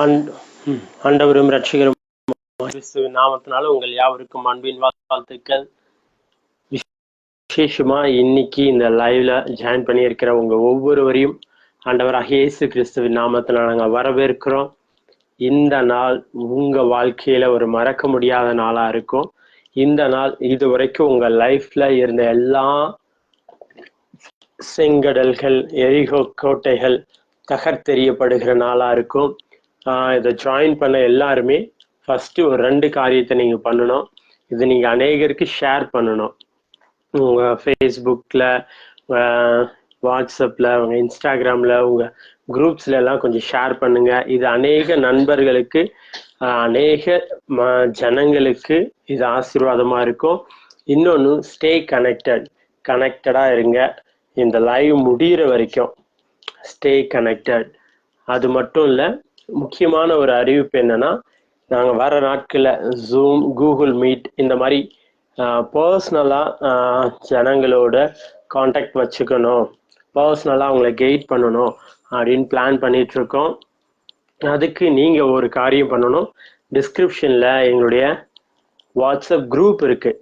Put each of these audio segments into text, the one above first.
ஆண்ட- ஆண்டவரும் ரட்சகரும் கிறிஸ்துவின் நாமத்தினால உங்கள் யாவருக்கும் அன்பின் வாழ்த்துக்கள். விசேஷமா இன்னைக்கு இந்த லைவ்ல ஜாயின் பண்ணியிருக்கிற உங்க ஒவ்வொருவரையும் ஆண்டவராக இயேசு கிறிஸ்துவின் நாமத்தினால நாங்கள் வரவேற்கிறோம். இந்த நாள் உங்க வாழ்க்கையில ஒரு மறக்க முடியாத நாளா இருக்கும். இந்த நாள் இதுவரைக்கும் உங்க லைஃப்ல இருந்த எல்லா செங்கடல்கள், எரிகோ கோட்டைகள் தகர்த்தெறியப்படுகிற நாளா இருக்கும். இதை ஜாயின் பண்ண எல்லாருமே ஃபர்ஸ்ட் ஒரு 2 காரியத்தை நீங்க பண்ணணும். இது நீங்க அநேகருக்கு ஷேர் பண்ணணும். உங்க ஃபேஸ்புக்ல, வாட்ஸ்அப்ல, உங்க இன்ஸ்டாகிராம்ல, உங்க குரூப்ஸ்ல எல்லாம் கொஞ்சம் ஷேர் பண்ணுங்க. இது அநேக நண்பர்களுக்கு, அநேக ஜனங்களுக்கு இது ஆசீர்வாதமா இருக்கும். இன்னொன்னு, ஸ்டே கனெக்டடா இருங்க. இந்த லைவ் முடிகிற வரைக்கும் ஸ்டே கனெக்டட். அது மட்டும் இல்லை, முக்கியமான ஒரு அறிவிப்பு என்னன்னா, நாங்கள் வர நாட்களில் ஜூம், கூகுள் மீட் இந்த மாதிரி பர்சனலாக ஜனங்களோட காண்டாக்ட் வச்சுக்கணும், பர்சனலாக அவங்கள கைட் பண்ணணும் அப்படின்னு பிளான் பண்ணிகிட்ருக்கோம். அதுக்கு நீங்கள் ஒரு காரியம் பண்ணணும். டிஸ்கிரிப்ஷனில் எங்களுடைய வாட்ஸ்அப் குரூப் இருக்குது.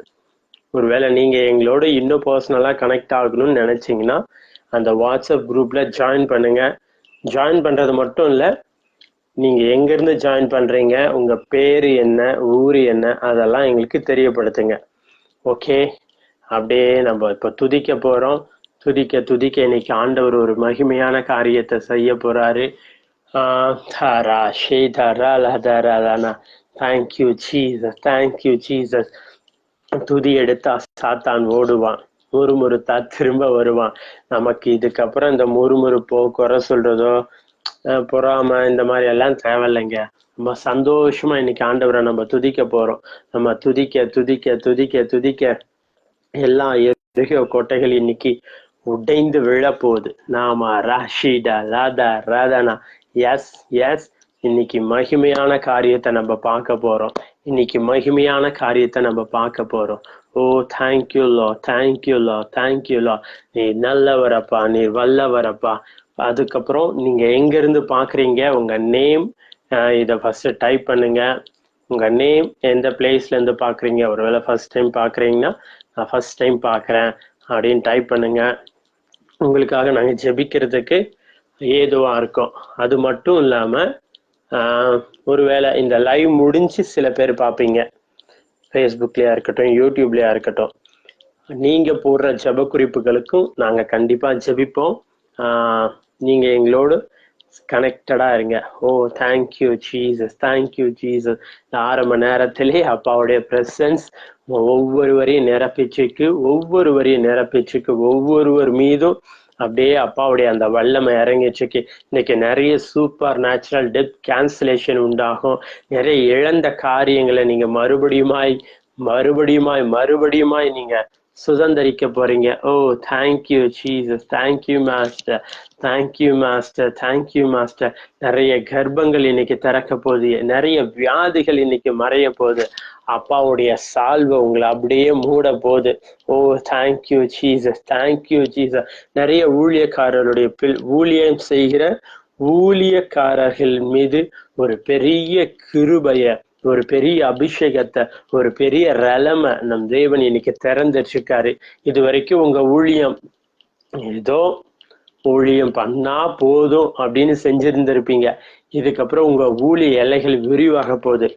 ஒருவேளை நீங்கள் எங்களோட இன்னும் பர்சனலாக கனெக்ட் ஆகணும்னு நினச்சிங்கன்னா அந்த வாட்ஸ்அப் குரூப்பில் ஜாயின் பண்ணுங்கள். ஜாயின் பண்ணுறது மட்டும் இல்லை, நீங்கள் எங்கேருந்து ஜாயின் பண்ணுறீங்க, உங்கள் பேர் என்ன, ஊர் என்ன, அதெல்லாம் எங்களுக்கு தெரியப்படுத்துங்க. ஓகே, அப்படியே நம்ம இப்போ துதிக்க போகிறோம். துதிக்க இன்னைக்கு ஆண்டவர் ஒரு மகிமையான காரியத்தை செய்ய போகிறாரு. Thank you Jesus, thank you Jesus. துதி எடுத்தா சாத்தான் ஓடுவான், முறுமுறுத்தா திரும்ப வருவான். நமக்கு இதுக்கப்புறம் இந்த முறுமுறுப்போ, குறை சொல்றதோ, பொறாம இந்த மாதிரி எல்லாம் தேவையில்லைங்க. நம்ம சந்தோஷமா இன்னைக்கு ஆண்டவரை நம்ம துதிக்க போறோம். நம்ம துதிக்க எல்லா எரிகோ கோட்டைகள் இன்னைக்கு உடைந்து விழ போகுது. நாம ராஷிடா ராதா ராதனா எஸ் எஸ் இன்னைக்கு மகிமையான காரியத்தை நம்ம பார்க்க போறோம். ஓ thank you Lord, thank you Lord, thank you லா. நீ நல்லவரப்பா, நீ வல்லவரப்பா. அதுக்கப்புறம் நீங்க எங்க இருந்து பாக்குறீங்க, உங்க நேம் இதை ஃபர்ஸ்ட் டைப் பண்ணுங்க. உங்க நேம், எந்த பிளேஸ்ல இருந்து பாக்குறீங்க. ஒருவேளை ஃபர்ஸ்ட் டைம் பாக்குறீங்கன்னா நான் ஃபர்ஸ்ட் டைம் பாக்குறேன் அப்படின்னு டைப் பண்ணுங்க. உங்களுக்காக நாங்க ஜெபிக்கிறதுக்கு ஏதுவா இருக்கோம். அது மட்டும் இல்லாம ஒருவேளை இந்த லைவ் முடிஞ்சு சில பேர் பார்ப்பீங்க, ஃபேஸ்புக்லயா இருக்கட்டும், யூடியூப்லயா இருக்கட்டும், நீங்க போடுற ஜெப குறிப்புகளுக்கும் நாங்க கண்டிப்பா ஜெபிப்போம். நீங்க எங்களோடு கனெக்டடா இருங்க. ஓ தேங்க்யூ ஜீசஸ், தேங்க்யூ ஜீசஸ். 6 மணி நேரத்திலே அப்பாவுடைய பிரசன்ஸ் ஒவ்வொருவரையும் நிரப்பிச்சுக்கு ஒவ்வொருவர் மீதும் அப்படியே அப்பாவுடைய அந்த வல்லமை இறங்கிச்சுக்கு. இன்னைக்கு நிறைய சூப்பர் நேச்சுரல் டெத் கேன்சலேஷன் உண்டாகும். நிறைய இழந்த காரியங்களை நீங்க மறுபடியுமாய் நீங்க சுதந்திரிக்க போறீங்க. Oh thank you Jesus, thank you master, thank you master, thank you master. நிறைய கர்ப்பங்கள் இன்னைக்கு திறக்க போகுது, நிறைய வியாதிகள் இன்னைக்கு மறைய போகுது. அப்பாவுடைய சால்வை உங்களை அப்படியே மூட போகுது. Oh thank you Jesus, thank you Jesus. நிறைய ஊழியக்காரருடைய ஊழியம் செய்கிற ஊழியக்காரர்கள் மீது ஒரு பெரிய கிருபைய, ஒரு பெரிய அபிஷேகத்தை, ஒரு பெரிய ரலமை நம் தேவன் இன்னைக்கு திறந்துருக்காரு. இது வரைக்கும் உங்க ஊழியம் ஏதோ ஊழியம் பண்ணா போதும் அப்படின்னு செஞ்சிருந்திருப்பீங்க. இதுக்கப்புறம் உங்க ஊழிய எல்லைகள் விரிவாக போகுது.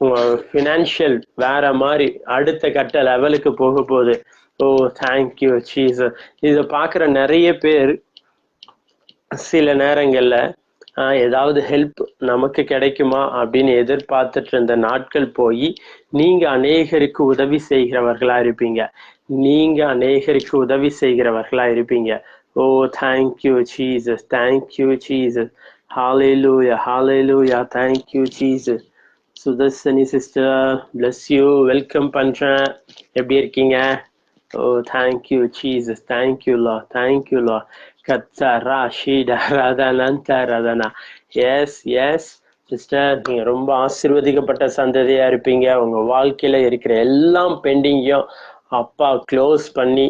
உங்க ஃபினான்ஷியல் வேற மாதிரி அடுத்த கட்ட லெவலுக்கு போக போகுது. Oh thank you Jesus. இதை பார்க்குற நிறைய பேர் சில நேரங்கள்ல ஏதாவது ஹெல்ப் நமக்கு கிடைக்குமா அப்படின்னு எதிர்பார்த்துட்டு இருந்த நாட்கள் போய் நீங்க அநேகருக்கு உதவி செய்கிறவர்களா இருப்பீங்க. Oh thank you Jesus, thank you Jesus. ஹalleluya, hallelujah. Thank you Jesus. Sudarshani sister, bless you, welcome பண்றேன். எப்படி இருக்கீங்க? Oh thank you Jesus, thank you Lord, thank you Lord. கத்தரா ஷீடா ராதனா ராதனா. எஸ் எஸ் சிஸ்டர், நீங்க ரொம்ப ஆசீர்வதிக்கப்பட்ட சந்ததியா இருப்பீங்க. உங்க வாழ்க்கையில இருக்கிற எல்லாம் பெண்டிங்கையும் அப்பா க்ளோஸ் பண்ணி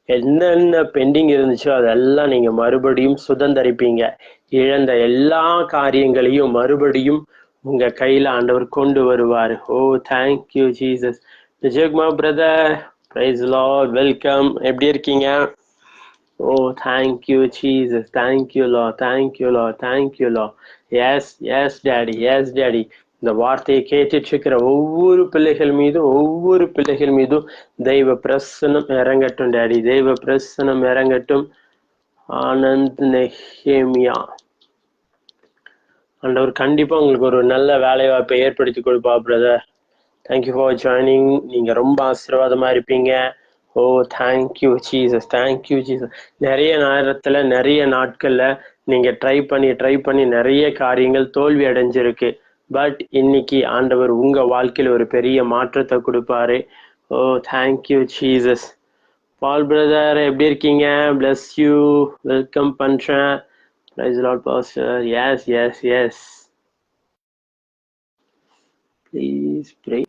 என்னென்ன பெண்டிங் இருந்துச்சோ அதெல்லாம் நீங்க மறுபடியும் சுதந்திரிப்பீங்க. இழந்த எல்லா காரியங்களையும் மறுபடியும் உங்க கையில ஆண்டவர் கொண்டு வருவார். Oh thank you Jesus. ஜெகமா பிரதர், பிரைஸ் லார்ட், வெல்கம். எப்படி இருக்கீங்க? Oh thank you Jesus, thank you Lord, thank you Lord, thank you Lord. Yes yes daddy, yes daddy. இந்த வார்த்தையை கேட்டுட்டு இருக்கிற ஒவ்வொரு பிள்ளைகள் மீதும் தெய்வ பிரசனம் இறங்கட்டும் டேடி, தெய்வ பிரசனம் இறங்கட்டும். ஆனந்த் நெஹேமியா, ஆண்டவர் கண்டிப்பா உங்களுக்கு ஒரு நல்ல வேலை வாய்ப்பை ஏற்படுத்தி கொடுப்பா பிரதர். Thank you for joining. நீங்க ரொம்ப ஆசீர்வாதமா இருப்பீங்க. Oh thank you Jesus, thank you Jesus. நிறைய நேரத்துல நிறைய நாட்கள்ல நீங்க ட்ரை பண்ணி நிறைய காரியங்கள் தோல்வி அடைஞ்சிருக்கு. பட் இன்னைக்கு ஆண்டவர் உங்க வாழ்க்கையில ஒரு பெரிய மாற்றத்தை கொடுப்பாரு. ஓ தேங்க்யூ ஜீசஸ். பால் பிரதர் எப்படி இருக்கீங்க? பிளஸ் யூ, வெல்கம் பண்றேன். Praise the Lord, Pastor. Yes, yes, yes. Please pray.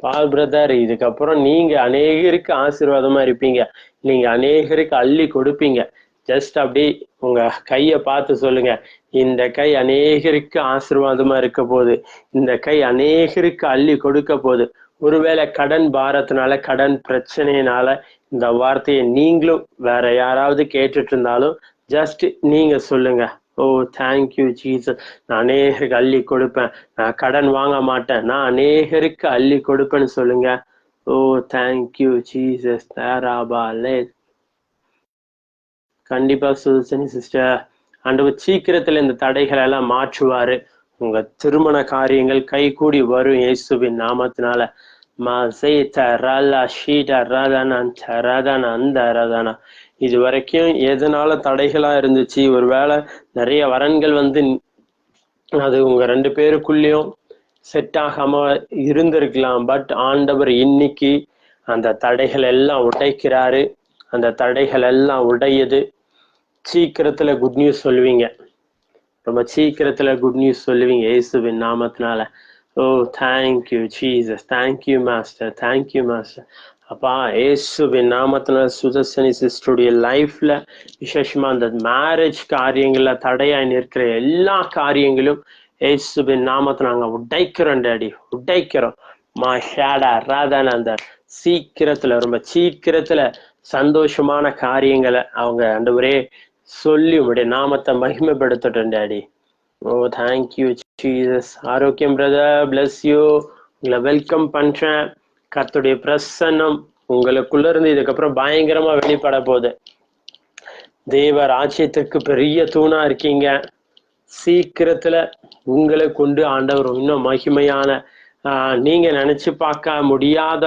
Paul brother, இதுக்கப்புறம் நீங்க அநேகருக்கு ஆசீர்வாதமா இருப்பீங்க. நீங்க அநேகருக்கு அள்ளி கொடுப்பீங்க. ஜஸ்ட் அப்படி உங்க கைய பார்த்து சொல்லுங்க, இந்த கை அநேகருக்கு ஆசீர்வாதமா இருக்க போகுது, இந்த கை அநேகருக்கு அள்ளி கொடுக்க போகுது. ஒருவேளை கடன் பாரத்தினால, கடன் பிரச்சனையினால இந்த வார்த்தையை நீங்களும் வேற யாராவது கேட்டுட்டு இருந்தாலும் ஜஸ்ட் நீங்க சொல்லுங்க, ஓ தேங்க்யூ ஜீசஸ், நான் அநேகருக்கு அள்ளி கொடுப்பேன், நான் கடன் வாங்க மாட்டேன், நான் அநேகருக்கு அள்ளி கொடுப்பேன்னு சொல்லுங்க. Oh thank you Jesus. கண்டிப்பா சுதர்சனி சிஸ்டர், ஆண்டவர் சீக்கிரத்துல இந்த தடைகளை எல்லாம் மாற்றுவாரு. உங்க திருமண காரியங்கள் கை கூடி வரும் இயேசுவின் நாமத்தினால. இது வரைக்கும் எதனால தடைகளா இருந்துச்சு? ஒருவேளை நிறைய வரன்கள் வந்து அது உங்க 2 பேருக்குள்ளேயும் செட் ஆகாம இருந்திருக்கலாம். பட் ஆண்டவர் இன்னைக்கு அந்த தடைகள் எல்லாம் உடைக்கிறாரு. அந்த தடைகள் எல்லாம் உடையுது. சீக்கிரத்துல குட் நியூஸ் சொல்லுவீங்க, ரொம்ப சீக்கிரத்துல குட் நியூஸ் சொல்லுவீங்க இயேசுவின் நாமத்தினால. Oh thank you Jesus, thank you master, thank you master. அப்பா இயேசுவின் நாமத்தினால சுதர்சனி சிஸ்டருடைய லைஃப்ல விசேஷமா அந்த மேரேஜ் காரியங்கள்ல தடையாய் நிற்கிற எல்லா காரியங்களும் இயேசுவின் நாமத்தை நாங்க உடைக்கிறோம் டேடி, உடைக்கிறோம். மாஷாடா ராதானந்தர் சீக்கிரத்துல, ரொம்ப சீக்கிரத்துல சந்தோஷமான காரியங்களை அவங்க ஆண்டவரே சொல்லி உங்களுடைய நாமத்தை மகிமைப்படுத்தட்டும் டேடி. ஓ தேங்க்யூ ஜீசஸ். ஆரோக்கியம் பிரதர், பிளஸ் யூ. உங்களை வெல்கம் பண்றேன். கர்த்தருடைய பிரசன்னம் உங்களுக்குள்ள இருந்து இதுக்கப்புறம் பயங்கரமா வெளிப்பட போகுது. தேவ ராஜ்யத்துக்கு பெரிய தூணா இருக்கீங்க. சீக்கிரத்துல உங்களை கொண்டு ஆண்டவர் இன்னும் மகிமையான நீங்க நினைச்சு பார்க்க முடியாத,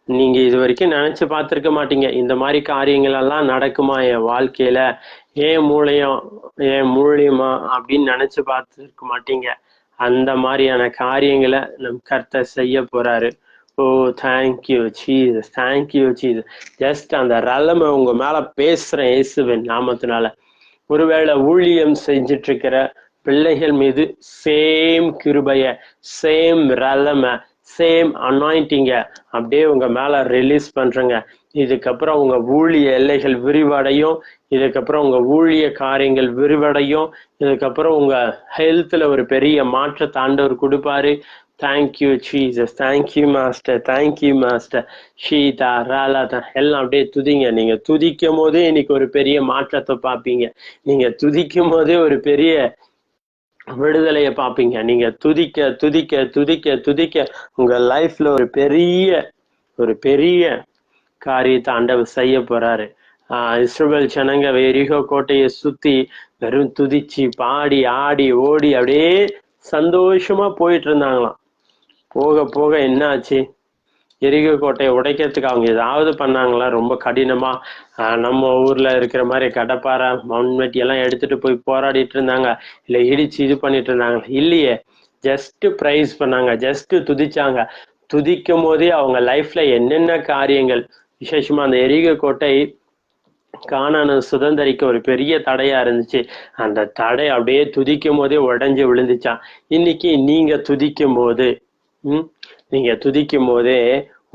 நீங்க இது வரைக்கும் நினைச்சு பார்த்திருக்க மாட்டீங்க இந்த மாதிரி காரியங்கள் எல்லாம் நடக்குமா என் வாழ்க்கையில, ஏன் மூலியமா அப்படின்னு நினைச்சு பார்த்துருக்க மாட்டீங்க. அந்த மாதிரியான காரியங்களை நம் கர்த்தர் செய்ய போறாரு. Oh thank you Jesus, thank you Jesus. Just அந்த ரலமை உங்க மேல பேசுறேன் இயேசுவின் நாமத்தினால. ஒருவேளை ஊழியம் செஞ்சிட்டு இருக்கிற பிள்ளைகள் மீது சேம் கிருபைய, சேம் ரலமை, சேம் அனாயிண்டிங்க அப்படியே உங்க மேல ரிலீஸ் பண்றேங்க. இதுக்கப்புறம் உங்க ஊழிய எல்லைகள் விரிவடையும். இதுக்கப்புறம் உங்க ஊழிய காரியங்கள் விரிவடையும். இதுக்கப்புறம் உங்க ஹெல்த்ல ஒரு பெரிய மாற்றத்தை ஆண்டவர் கொடுப்பாரு. Thank you Jesus, thank you master, thank you master. ஷீதா ராலாதா எல்லாம் அப்படியே துதிங்க. நீங்க துதிக்கும் போதே இன்னைக்கு ஒரு பெரிய மாற்றத்தை பார்ப்பீங்க. நீங்க துதிக்கும் போதே ஒரு பெரிய விடுதலையை பார்ப்பீங்க. நீங்க துதிக்க துதிக்க துதிக்க துதிக்க உங்க லைஃப்ல ஒரு பெரிய காரியத்தை ஆண்டவர் செய்ய போறாரு. இஸ்ரவேல் ஜனங்க எரிகோ கோட்டையை சுத்தி வெறும் துதிச்சு பாடி ஆடி ஓடி அப்படியே சந்தோஷமா போயிட்டு இருந்தாங்களாம். போக போக என்ன ஆச்சு? எரிகோ கோட்டையை உடைக்கிறதுக்கு அவங்க ஏதாவது பண்ணாங்களா? ரொம்ப கடினமா நம்ம ஊர்ல இருக்கிற மாதிரி கடப்பாறை மண்வெட்டி எல்லாம் எடுத்துட்டு போய் போராடிட்டு இருந்தாங்க, இல்ல இடிச்சு இது பண்ணிட்டு இருந்தாங்க? இல்லையே. ஜஸ்ட் பிரைஸ் பண்ணாங்க, ஜஸ்ட் துதிச்சாங்க. துதிக்கும் போதே அவங்க லைஃப்ல என்னென்ன காரியங்கள், விசேஷமா அந்த எரிகோ கோட்டை கானானை சுதந்திரிக்க ஒரு பெரிய தடையா இருந்துச்சு. அந்த தடை அப்படியே துதிக்கும் போதே உடைஞ்சு விழுந்துச்சான். இன்னைக்கு நீங்க துதிக்கும் போதே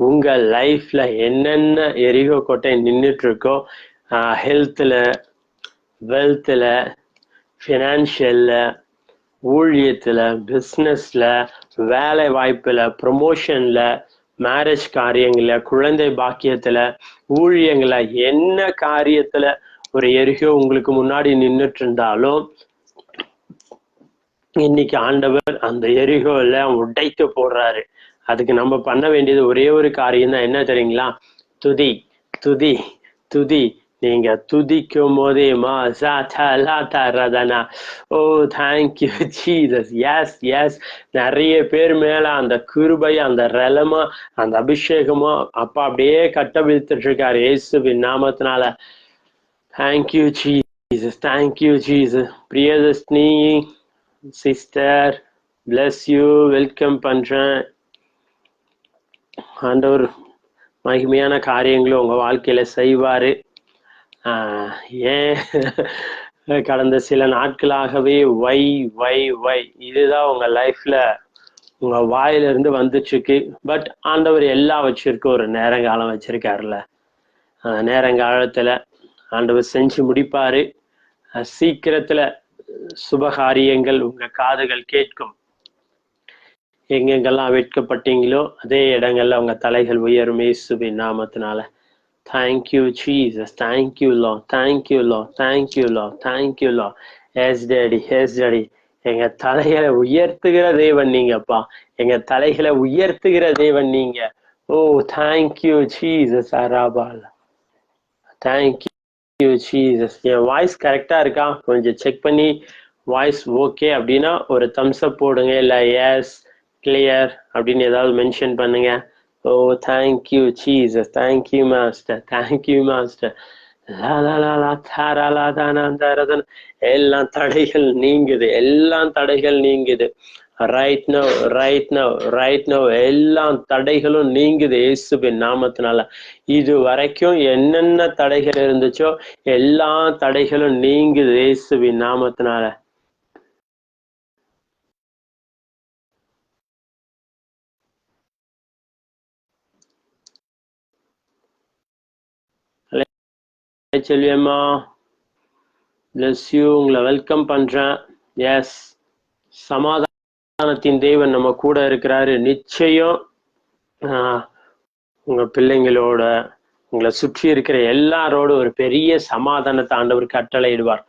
உங்க லைஃப்ல என்னென்ன எரிகோ கோட்டை நின்றுட்டு இருக்கோ, ஹெல்த்ல, வெல்த்தில், ஃபினான்ஷியல்ல, ஊழியத்தில், பிஸ்னஸில், வேலை வாய்ப்பில், ப்ரொமோஷனில், மேரேஜ் காரியங்களில், குழந்தை பாக்கியத்தில், ஊழியங்களை, என்ன காரியத்தில் ஒரு எரிகோ உங்களுக்கு முன்னாடி நின்றுட்டு இருந்தாலும் இன்னைக்கு ஆண்டவர் அந்த எரிகோல உடைத்து போடுறாரு. அதுக்கு நம்ம பண்ண வேண்டியது ஒரே ஒரு காரியம் தான். என்ன தெரியுங்களா? துதி துதி துதி. நீங்க துதிக்கும் போதே oh thank you Jesus. Yes yes. நிறைய பேர் மேல அந்த கிருபை, அந்த ரெலமா, அந்த அபிஷேகமோ அப்பா அப்படியே கட்டவிழ்த்துட்டு இருக்காரு இயேசுவின் நாமத்தினால. Thank you Jesus, thank you Jesus. Priyadarshini sister, bless you, welcome பண்றேன். ஆண்டவர் மகிமையான காரியங்களும் உங்க வாழ்க்கையில செய்வாரு. ஏன் கடந்த சில நாட்களாகவே வை வை வை இதுதான் உங்க லைஃப்ல உங்க வாயிலிருந்து வந்துட்டு இருக்கு. பட் ஆண்டவர் எல்லாம் வச்சிருக்க ஒரு நேரங்காலம் வச்சிருக்காருல்ல, அந்த நேரங்காலத்துல ஆண்டவர் செஞ்சு முடிப்பாரு. சீக்கிரத்துல சுபகாரியங்கள் உங்க காதுகள் கேட்கும். எங்கெங்கெல்லாம் வெட்கப்பட்டீங்களோ அதே இடங்கள்ல உங்க தலைகள் உயரும் இயேசுவின் நாமத்தினால. Thank you Jesus, thank you Lord, thank you Lord, thank you Lord, thank you Lord. Yes daddy, yes daddy. எங்க தலைகளை உயர்த்துகிற தேவன் நீங்கப்பா. எங்க தலைகளை உயர்த்துகிற தேவன் நீங்க. Oh thank you Jesus. அராபால். Thank you Jesus. என் வாய்ஸ் கரெக்டா இருக்கா? கொஞ்சம் செக் பண்ணி வாய்ஸ் ஓகே அப்படின்னா ஒரு தம்ஸ் அப் போடுங்க, இல்லை எஸ் கிளியர் அப்படின்னு ஏதாவது மென்ஷன் பண்ணுங்க. Oh thank you Jesus, thank you master, thank you master. எல்லாம் தடைகள் நீங்குது, எல்லாம் தடைகள் நீங்குது. Right now, right now, right now. எல்லா தடைகளும் நீங்குது இயேசுவின் நாமத்தினால. இது வரைக்கும் என்னென்ன தடைகள் இருந்துச்சோ எல்லா தடைகளும் நீங்குது இயேசுவின் நாமத்தினால. செல்வியம்மா, பிளஸ் யூ, உங்களை வெல்கம் பண்றேன். எஸ், சமாதானத்தின் தேவன் நம்ம கூட இருக்கிறாரு. நிச்சயம் உங்க பிள்ளைங்களோட, உங்களை சுற்றி இருக்கிற எல்லாரோட ஒரு பெரிய சமாதானத்தை ஆண்டவர் கட்டளையிடுவார்.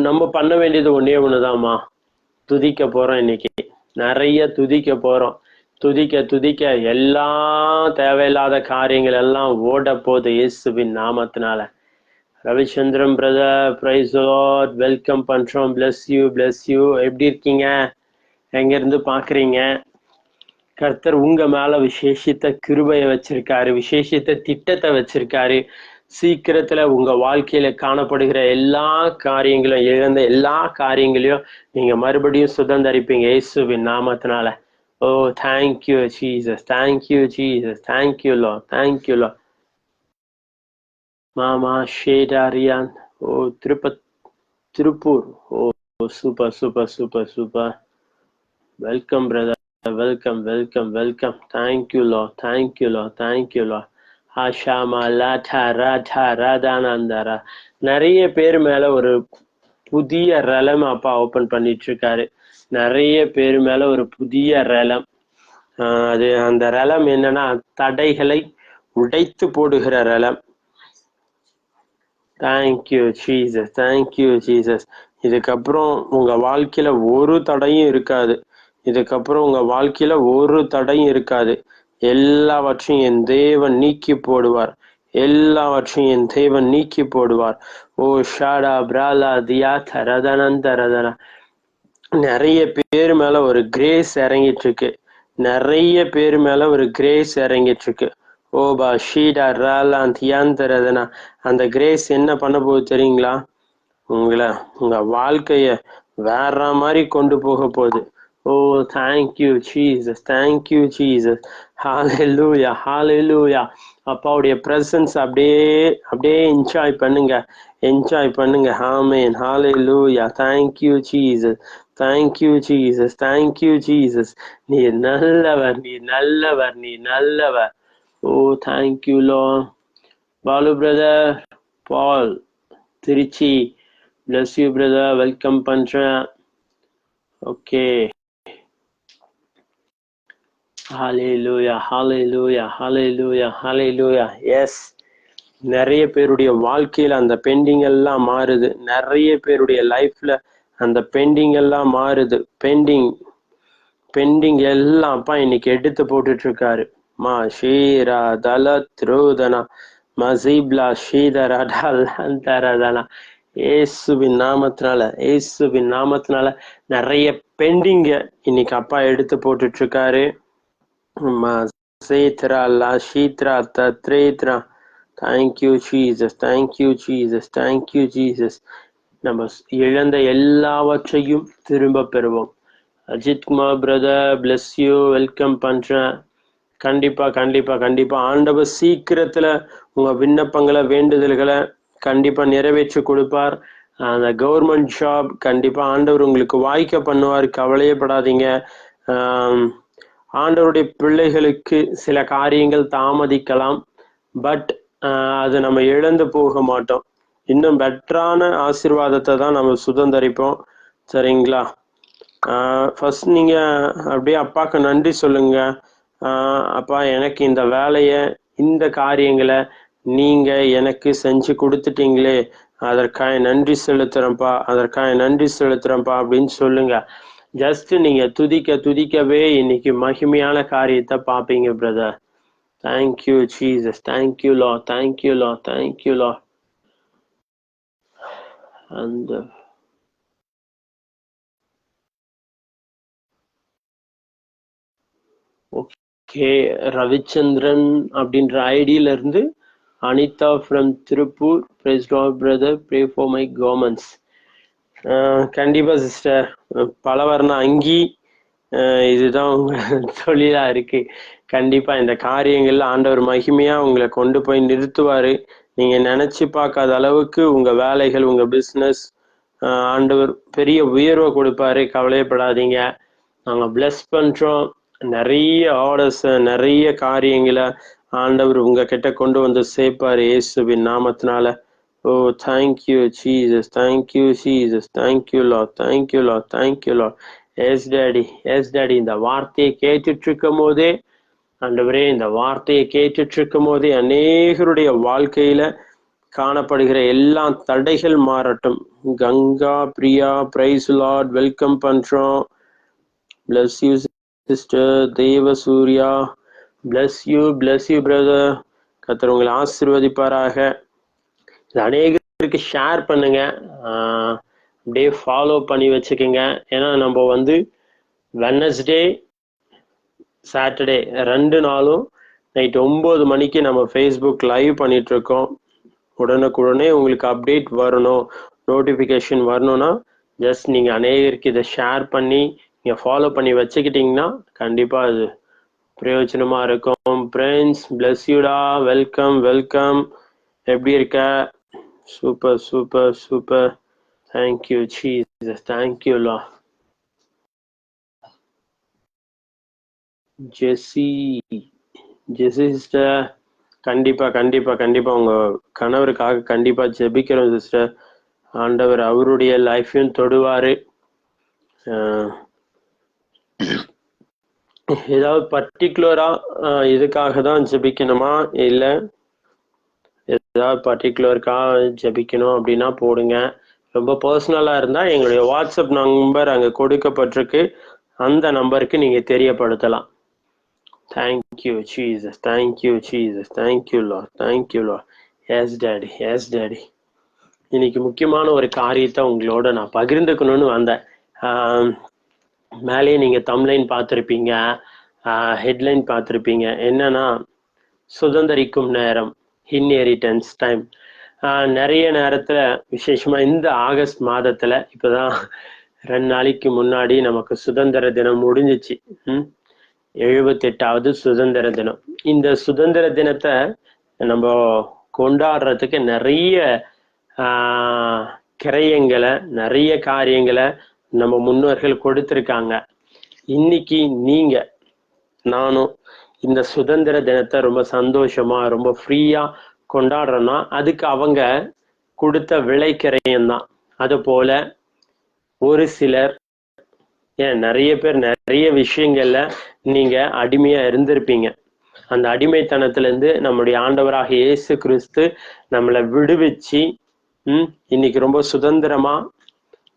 நம்ம பண்ண வேண்டியது ஒன்னே ஒண்ணுதாம்மா, துதிக்க போறோம். இன்னைக்கு நிறைய துதிக்க போறோம். துதிக்க துதிக்க எல்லா தேவையில்லாத காரியங்கள் எல்லாம் ஓட போகுது இயேசுவின் நாமத்தினால. Ravichandran brother, praise Lord, welcome பண்றோம். Bless you, bless you. எப்படி இருக்கீங்க? எங்க இருந்து பாக்குறீங்க? கர்த்தர் உங்க மேல விசேஷித்த கிருபையை வச்சிருக்காரு, விசேஷித்த திட்டத்தை வச்சிருக்காரு. சீக்கிரத்துல உங்க வாழ்க்கையில காணப்படுகிற எல்லா காரியங்களும், இழந்த எல்லா காரியங்களையும் நீங்க மறுபடியும் சுதந்திரிப்பீங்க இயேசுவின் நாமத்தினால. Oh thank you Jesus, thank you Jesus, thank you Lord, thank you Lord. மாமா ஷேடாரியான், oh Tiruppur. Oh super super super super. Welcome brother, welcome welcome welcome. Thank you Lord, thank you Lord, thank you Lord. ஆஷாமா லாட்டா ராட்டா ராதானந்தரா. நிறைய பேர் மேல ஒரு புதிய ரலம் அப்பா ஓபன் பண்ணிட்டு இருக்காரு. நிறைய பேர் மேல ஒரு புதிய ரலம். அது அந்த ரலம் என்னன்னா, தடைகளை உடைத்து போடுகிற ரலம். Thank you Jesus, thank you Jesus. இதுக்கப்புறம் உங்க வாழ்க்கையில ஒரு தடையும் இருக்காது. இதுக்கப்புறம் உங்க வாழ்க்கையில ஒரு தடையும் இருக்காது. எல்லாவற்றையும் என் தேவன் நீக்கி போடுவார். எல்லாவற்றையும் என் தேவன் நீக்கி போடுவார். ஓ ஷாடா பிராலா தியா தரதனந்த ரதனா. நிறைய பேர் மேல ஒரு கிரேஸ் இறங்கிட்டு இருக்கு. நிறைய பேர் மேல ஒரு கிரேஸ் இறங்கிட்டு இருக்கு. ஓபா ஷீடா ராலாந்த் யாந்தரதனா. அந்த கிரேஸ் என்ன பண்ண போகுது தெரியுங்களா? உங்க வாழ்க்கைய வேற மாதிரி கொண்டு போக போகுது. Oh thank you Jesus, thank you Jesus. ஹalleluya, ஹalleluya. அப்பாவுடைய பிரசன்ஸ் அப்படியே என்ஜாய் பண்ணுங்க, என்ஜாய் பண்ணுங்க. ஆமென், ஹalleluya. Thank you Jesus, thank you Jesus, thank you Jesus. நீ நல்லவர், நீ நல்லவர், நீ நல்லவர். Oh thank you Lord. Balu brother, Paul, Tiruchi, bless you brother, welcome பண்றேன். ஓகே, ஹalleluya ஹalleluya ஹalleluya ஹalleluya. எஸ், நிறைய பேருடைய வாழ்க்கையில அந்த பெண்டிங் எல்லாம் மாறுது. நிறைய பேருடைய லைஃப்ல அந்த பெண்டிங் எல்லாம் மாறுது. பெண்டிங் எல்லாம் அப்பா இன்னைக்கு எடுத்து போட்டுட்டு இருக்காரு. மா ஷீரா தல த்ரோதனா மசீப்லா ஷீதரா டலந்தரதனா. இயேசுவின் நாமத்தினால நிறைய பெண்டிங்க இன்னைக்கு அப்பா எடுத்து போட்டுட்டு இருக்காரு. சேத்ரா லா ஷீத்ரா தத்ரேத்ரா. Thank you Jesus, thank you Jesus, thank you Jesus. நம்ம இழந்த எல்லாவற்றையும் திரும்ப பெறுவோம். Ajith Kumar brother, bless you, welcome பண்றேன். கண்டிப்பா கண்டிப்பா கண்டிப்பா ஆண்டவர் சீக்கிரத்துல உங்க விண்ணப்பங்களை வேண்டுதல்களை கண்டிப்பா நிறைவேற்றி கொடுப்பார். அந்த கவர்மெண்ட் ஜாப் கண்டிப்பா ஆண்டவர் உங்களுக்கு வாய்க்க பண்ணுவார். கவலையப்படாதீங்க. ஆண்டவருடைய பிள்ளைகளுக்கு சில காரியங்கள் தாமதிக்கலாம், பட் அது நம்ம இழந்து போக மாட்டோம். இன்னும் பெட்டரான ஆசீர்வாதத்தை தான் நம்ம சுதந்திரிப்போம். சரிங்களா? ஃபர்ஸ்ட் நீங்க அப்படியே அப்பாவுக்கு நன்றி சொல்லுங்க. அப்பா, எனக்கு இந்த வேலையை, இந்த காரியங்களை நீங்க எனக்கு செஞ்சு கொடுத்துட்டீங்களே, அதற்காக நன்றி செலுத்துறேன்ப்பா அப்படின்னு சொல்லுங்க. ஜஸ்ட் நீங்க துதிக்கவே இன்னைக்கு மகிமையான காரியத்தை பார்ப்பீங்க brother. Thank you Jesus, thank you Lord, thank you Lord, thank you Lord. அந்த ஓகே, ரவிச்சந்திரன் அப்படின்ற ஐடியில இருந்து Anitha from Tiruppur, praise Lord brother, pray for my governments. கண்டிப்பா சிஸ்டர், பலவர்ண அங்கி இதுதான் உங்க தொழிலா இருக்கு. கண்டிப்பா இந்த காரியங்கள்ல ஆண்டவர் மகிமையா உங்களை கொண்டு போய் நிறுத்துவாரு. நீங்க நினைச்சு பார்க்காத அளவுக்கு உங்க வேலைகள், உங்க பிசினஸ் ஆண்டவர் பெரிய உயர்வை கொடுப்பாரு. கவலையப்படாதீங்க. நாங்க பிளஸ் பண்றோம். நிறைய ஆர்டர்ஸ், நிறைய காரியங்களை ஆண்டவர் உங்க கிட்ட கொண்டு வந்து சேர்ப்பாரு இயேசுவின் நாமத்தினால. Oh, thank you Jesus, thank you Jesus, thank you Lord, thank you Lord, thank you Lord. Yes daddy, yes daddy. இந்த வார்த்தையை கேட்டுட்டு இருக்கும் போதே ஆண்டவரே, இந்த வார்த்தையை கேட்டுட்டு இருக்கும் போதே அநேகருடைய வாழ்க்கையில காணப்படுகிற எல்லா தடைகள் மாறட்டும். Ganga Priya, praise Lord, welcome பண்றோம். Bless you sister Deva Surya, plus you brother. கர்த்தர் உங்களை ஆசீர்வதிப்பாராக. அநேகருக்கு ஷேர் பண்ணுங்க, அப்படியே ஃபாலோ பண்ணி வச்சுக்கோங்க. ஏன்னா நம்ம வெட்னஸ்டே சாட்டர்டே 2 நாளும் நைட் 9 மணிக்கு நம்ம ஃபேஸ்புக் லைவ் பண்ணிட்டு இருக்கோம். உடனுக்குடனே உங்களுக்கு அப்டேட் வரணும், நோட்டிஃபிகேஷன் வரணும்னா ஜஸ்ட் நீங்க அநேகருக்கு இதை ஷேர் பண்ணி நீங்க ஃபாலோ பண்ணி வச்சுக்கிட்டீங்கன்னா கண்டிப்பா அது பிரயோஜனமா இருக்கும். ஃப்ரெண்ட்ஸ், பிளஸ் யூடா, வெல்கம் வெல்கம். எப்படி இருக்க? Super super super. Thank you Jesus, thank you Lord. Jessy sister, கண்டிப்பா கண்டிப்பா கண்டிப்பா உங்க கணவருக்காக கண்டிப்பா ஜெபிக்கிறோம் சிஸ்டர். ஆண்டவர் அவருடைய லைஃபையும் தொடுவாரு. ஏதாவது பர்டிகுலரா இதுக்காக தான் ஜெபிக்கணுமா, இல்லை ஏதாவது பர்டிகுலருக்காக ஜெபிக்கணும் அப்படின்னா போடுங்க. ரொம்ப பர்சனலா இருந்தா எங்களுடைய வாட்ஸ்அப் நம்பர் அங்க கொடுக்கப்பட்டிருக்கு, அந்த நம்பருக்கு நீங்க தெரியப்படுத்தலாம். Thank you Jesus, thank you Jesus, thank you Lord, thank you Lord. Yes daddy, yes daddy. இன்னைக்கு முக்கியமான ஒரு காரியத்தை உங்களோட நான் பகிர்ந்துக்கணும்னு வந்தேன். மேலே நீங்க தம்ப்லைன் பார்த்துருப்பீங்க, ஹெட்லைன் பார்த்துருப்பீங்க. என்னன்னா, சுதந்திரிக்கும் நேரம், இன்ஹெரிட்டன்ஸ் டைம். நிறைய நேரத்துல விசேஷமா இந்த ஆகஸ்ட் மாதத்துல இப்பதான் 2 நாளைக்கு முன்னாடி நமக்கு சுதந்திர தினம் முடிஞ்சிச்சு. 78வது சுதந்திர தினம். இந்த சுதந்திர தினத்தை நம்ம கொண்டாடுறதுக்கு நிறைய கிரயங்களை, நிறைய காரியங்களை நம்ம முன்னோர்கள் கொடுத்திருக்காங்க. இன்னைக்கு நீங்க நானும் இந்த சுதந்திர தினத்தை ரொம்ப சந்தோஷமா, ரொம்ப ஃப்ரீயா கொண்டாடுறோம்னா அதுக்கு அவங்க கொடுத்த விலை கிரயம் தான். அது போல ஒரு சிலர், ஏன் நிறைய பேர் நிறைய விஷயங்கள்ல நீங்க அடிமையா இருந்திருப்பீங்க. அந்த அடிமைத்தனத்திலிருந்து நம்முடைய ஆண்டவராக இயேசு கிறிஸ்து நம்மளை விடுவிச்சு இன்னைக்கு ரொம்ப சுதந்திரமா,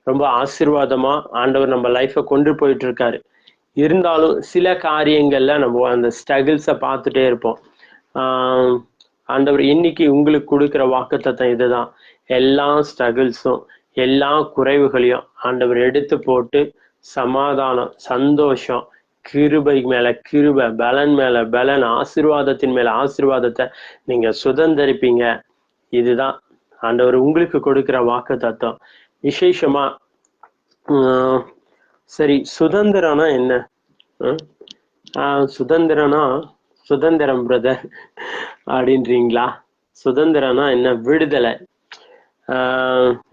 ரொம்ப ஆசீர்வாதமா ஆண்டவர் நம்ம லைஃபை கொண்டு போயிட்டு இருக்காரு. இருந்தாலும் சில காரியங்கள்ல நம்ம அந்த ஸ்ட்ரகிள்ஸை பார்த்துட்டே இருப்போம். ஆண்டவர் இன்னைக்கு உங்களுக்கு கொடுக்குற வாக்குத்தத்தம் இதுதான். எல்லா ஸ்ட்ரகிள்ஸும் எல்லா குறைவுகளையும் ஆண்டவர் எடுத்து போட்டு சமாதானம், சந்தோஷம், கிருபை மேல கிருபை, பலன் மேல பலன், ஆசீர்வாதத்தின் மேல ஆசீர்வாதத்தை நீங்க சுதந்திரிப்பீங்க. இதுதான் ஆண்டவர் உங்களுக்கு கொடுக்கிற வாக்குத்தத்தம். விசேஷமா சரி, சுதந்திரம்னா என்ன? சுதந்திரம்னா சுதந்திரம் பிரதர் அப்படின்றீங்களா? சுதந்திரம்னா என்ன? விடுதலை.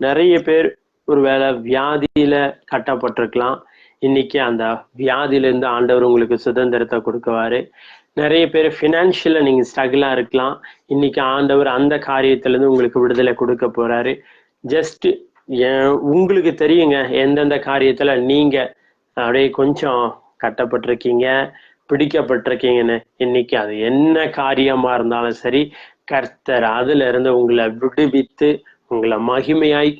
நிறைய பேர் ஒருவேளை வியாதியில கட்டப்பட்டிருக்கலாம். இன்னைக்கு அந்த வியாதியிலிருந்து ஆண்டவர் உங்களுக்கு சுதந்திரத்தை கொடுக்குவாரு. நிறைய பேர் ஃபினான்ஷியலா நீங்க ஸ்ட்ரகிளா இருக்கலாம். இன்னைக்கு ஆண்டவர் அந்த காரியத்திலிருந்து உங்களுக்கு விடுதலை கொடுக்க போறாரு. ஜஸ்ட் உங்களுக்கு தெரியுங்க எந்தெந்த காரியத்துல நீங்க அப்படியே கொஞ்சம் கட்டப்பட்டிருக்கீங்க, பிடிக்கப்பட்டிருக்கீங்கன்னு. இன்னைக்கு அது என்ன காரியமா இருந்தாலும் சரி, கர்த்தர் அதுல இருந்து உங்களை விடுவித்து உங்களை மகிமையாய்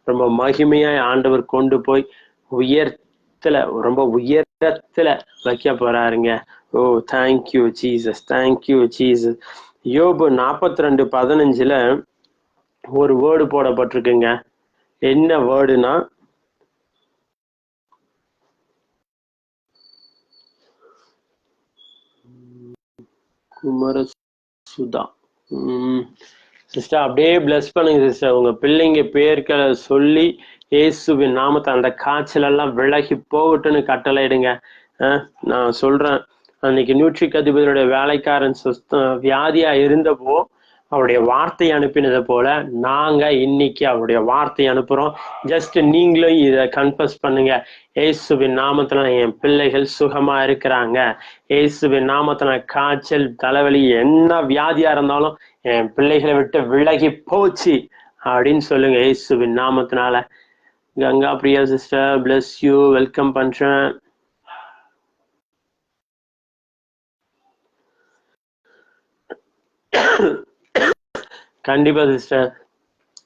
ரொம்ப மகிமையாய் ஆண்டவர் கொண்டு போய் உயரத்துல, ரொம்ப உயரத்துல வைக்க போறாருங்க. ஓ தேங்க்யூ ஜீசஸ், தேங்க்யூ ஜீசஸ். யோபு 42:15 ஒரு வேர்டு போடப்பட்டிருக்குங்க. என்ன வேர்டுனா, குமரசுதா. சிஸ்டர் அப்படியே பிளஸ் பண்ணுங்க சிஸ்டர். உங்க பிள்ளைங்க பேர்களை சொல்லி இயேசுவின் நாமத்தை அந்த காய்ச்சல் எல்லாம் விலகி போகட்டுன்னு கட்டளையிடுங்க. நான் சொல்றேன், அன்னைக்கு நியூட்ரிக் அதிபதியோட வேலைக்காரன் வியாதியா இருந்தப்போ அவருடைய வார்த்தை அனுப்பினதை போல நாங்க இன்னைக்கு அவருடைய வார்த்தை அனுப்புறோம். ஜஸ்ட் நீங்களும் இதை கன்ஃபஸ் பண்ணுங்க. இயேசுவின் நாமத்துல என் பிள்ளைகள் சுகமா இருக்கிறாங்க. இயேசுவின் நாமத்துல காய்ச்சல், தலைவலி, என்ன வியாதியா இருந்தாலும் என் பிள்ளைகளை விட்டு விலகி போச்சு அப்படின்னு சொல்லுங்க இயேசுவின் நாமத்தினால. Ganga Priya sister, bless you, welcome பண்றேன். கண்டிப்பா சிஸ்டர்,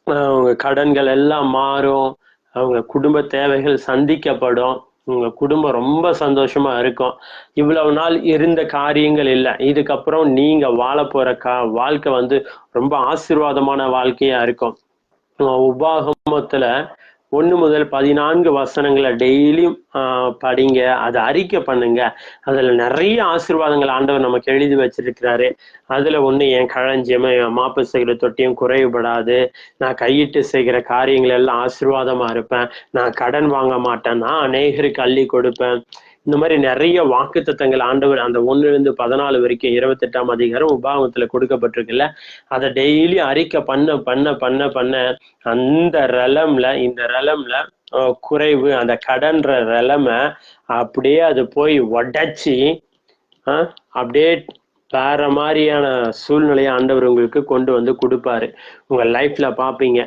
அவங்க கடன்கள் எல்லாம் மாறும், அவங்க குடும்ப தேவைகள் சந்திக்கப்படும், உங்க குடும்பம் ரொம்ப சந்தோஷமா இருக்கும். இவ்வளவு நாள் இருந்த காரியங்கள் இல்லை. இதுக்கப்புறம் நீங்க வாழ போற வாழ்க்கை ரொம்ப ஆசீர்வாதமான வாழ்க்கையா இருக்கும். உபாகமத்துல 1 முதல் 14 வசனங்களை டெய்லியும் படிங்க, அதை அறிக்கை பண்ணுங்க. அதுல நிறைய ஆசீர்வாதங்கள் ஆண்டவர் நமக்கு எழுதி வச்சிருக்கிறாரு. அதுல ஒண்ணு, என் களஞ்சியமா என் மாப்பு செய்கிற தொட்டியும் குறைவுபடாது, நான் கையிட்டு செய்கிற காரியங்கள் எல்லாம் ஆசீர்வாதமா இருப்பேன், நான் கடன் வாங்க மாட்டேன், நான் அநேகருக்கு அள்ளி கொடுப்பேன். இந்த மாதிரி நிறைய வாக்குத்தத்தங்கள் ஆண்டவர் அந்த 1 - 14 வரைக்கும் 28ஆம் அதிகாரம் உபாகமத்துல கொடுக்கப்பட்டிருக்குல்ல, அதை டெய்லி அறிக்கை பண்ண பண்ண பண்ண பண்ண அந்த இந்த ரலம்ல குறைவு, அந்த கடன்ற ரலமை அப்படியே அது போய் உடைச்சி அப்படியே வேற மாதிரியான சூழ்நிலையை ஆண்டவர் உங்களுக்கு கொண்டு கொடுப்பாரு. உங்க லைஃப்ல பாப்பீங்க.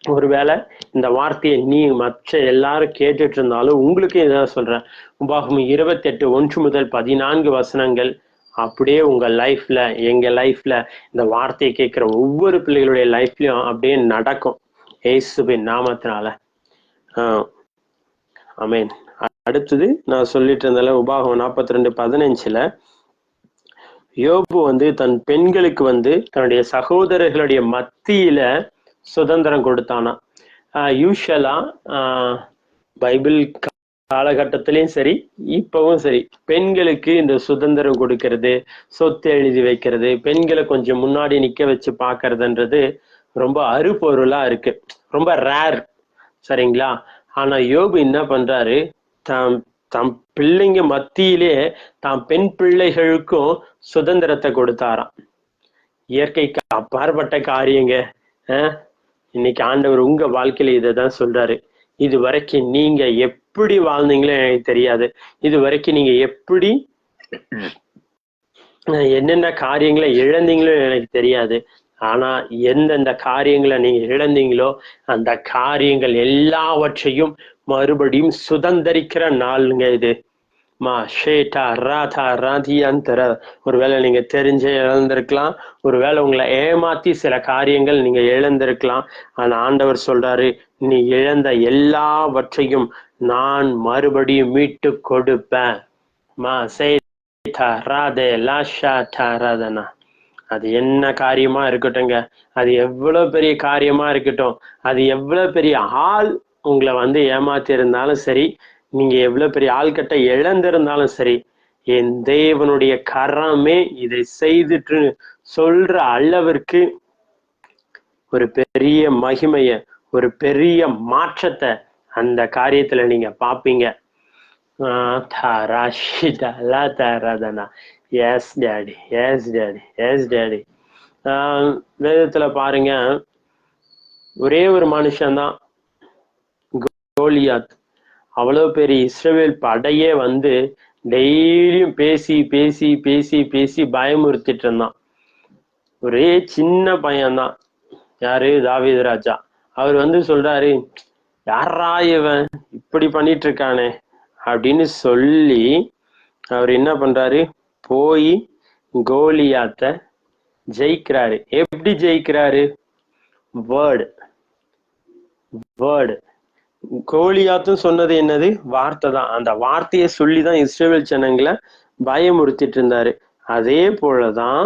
ஒருவேளை இந்த வார்த்தையை நீ மற்ற எல்லாரும் கேட்டுட்டு இருந்தாலும் உங்களுக்கு இதான் சொல்றேன், உபாகமம் 28 1 முதல் 14 வசனங்கள் அப்படியே உங்க லைஃப்ல, எங்க லைஃப்ல, இந்த வார்த்தையை கேட்கிற ஒவ்வொரு பிள்ளைகளுடைய லைஃப்லயும் அப்படியே நடக்கும் இயேசுவின் நாமத்தினால. ஆமென். அடுத்தது நான் சொல்லிட்டு இருந்தால உபாகமம் 42:15 யோபு தன் பெண்களுக்கு தன்னுடைய சகோதரர்களுடைய மத்தியில சுதந்திரம் கொடுத்தானா. யூஷுவலா பைபிள் காலகட்டத்திலையும் சரி, இப்பவும் சரி, பெண்களுக்கு இந்த சுதந்திரம் கொடுக்கறது, சொத்து எழுதி வைக்கிறது, பெண்களை கொஞ்சம் முன்னாடி நிக்க வச்சு பாக்குறதுன்றது ரொம்ப அருபொருளா இருக்கு, ரொம்ப ரேர். சரிங்களா? ஆனா யோபு என்ன பண்றாரு, தம் பிள்ளைங்க மத்தியிலே தாம் பெண் பிள்ளைகளுக்கும் சுதந்திரத்தை கொடுத்தாராம். இயற்கைக்கு அப்பாற்பட்ட காரியங்க. இன்னைக்கு ஆண்டவர் உங்க வாழ்க்கையில இதைதான் சொல்றாரு. இது வரைக்கும் நீங்க எப்படி வாழ்ந்தீங்களோ எனக்கு தெரியாது, இது வரைக்கும் நீங்க எப்படி என்னென்ன காரியங்களை இழந்தீங்களோ எனக்கு தெரியாது. ஆனா எந்தெந்த காரியங்களை நீங்க இழந்தீங்களோ அந்த காரியங்கள் எல்லாவற்றையும் மறுபடியும் சுதந்திரிக்கிற நாளுங்க இது. ஒருவேளை நீங்க தெரிஞ்சே இழந்திருக்கலாம், ஒருவேளை உங்களை ஏமாத்தி சில காரியங்கள் நீங்க இழந்திருக்கலாம். ஆனா ஆண்டவர் சொல்றாரு, நீ இழந்த எல்லாவற்றையும் நான் மறுபடியும் மீட்டு கொடுப்பேன். அது என்ன காரியமா இருக்கட்டும்ங்க, அது எவ்வளவு பெரிய காரியமா இருக்கட்டும், அது எவ்வளவு பெரிய ஆள் உங்களை ஏமாத்தி இருந்தாலும் சரி, நீங்க எவ்வளவு பெரிய ஆள்கிட்ட இழந்திருந்தாலும் சரி, என் தேவனுடைய கரமே இதை செய்துட்டு சொல்ற அளவிற்கு ஒரு பெரிய மகிமைய, ஒரு பெரிய மாற்றத்தை அந்த காரியத்துல நீங்க பாப்பீங்க. Yes daddy, yes daddy, yes daddy. வேதத்துல பாருங்க, ஒரே ஒரு மனுஷன்தான் கோலியாத். அவ்வளவு பெரிய இஸ்ரவேல் படையே டெய்லியும் பேசி பேசி பேசி பேசி பயமுறுத்திட்டு இருந்தான். ஒரே சின்ன பையன்தான், யாரு? தாவீது ராஜா. அவர் சொல்றாரு, யாரா இவன் இப்படி பண்ணிட்டு இருக்கானே அப்படின்னு சொல்லி அவர் என்ன பண்றாரு, போய் கோலியாத்த ஜெயிக்கிறாரு. எப்படி ஜெயிக்கிறாரு? வேர்டு. கோலியாத்தும் சொன்னது என்னது? வார்த்தை தான். அந்த வார்த்தையை சொல்லிதான் இஸ்ரவேல் ஜனங்களை பயமுறுத்திட்டு இருந்தாரு. அதே போலதான்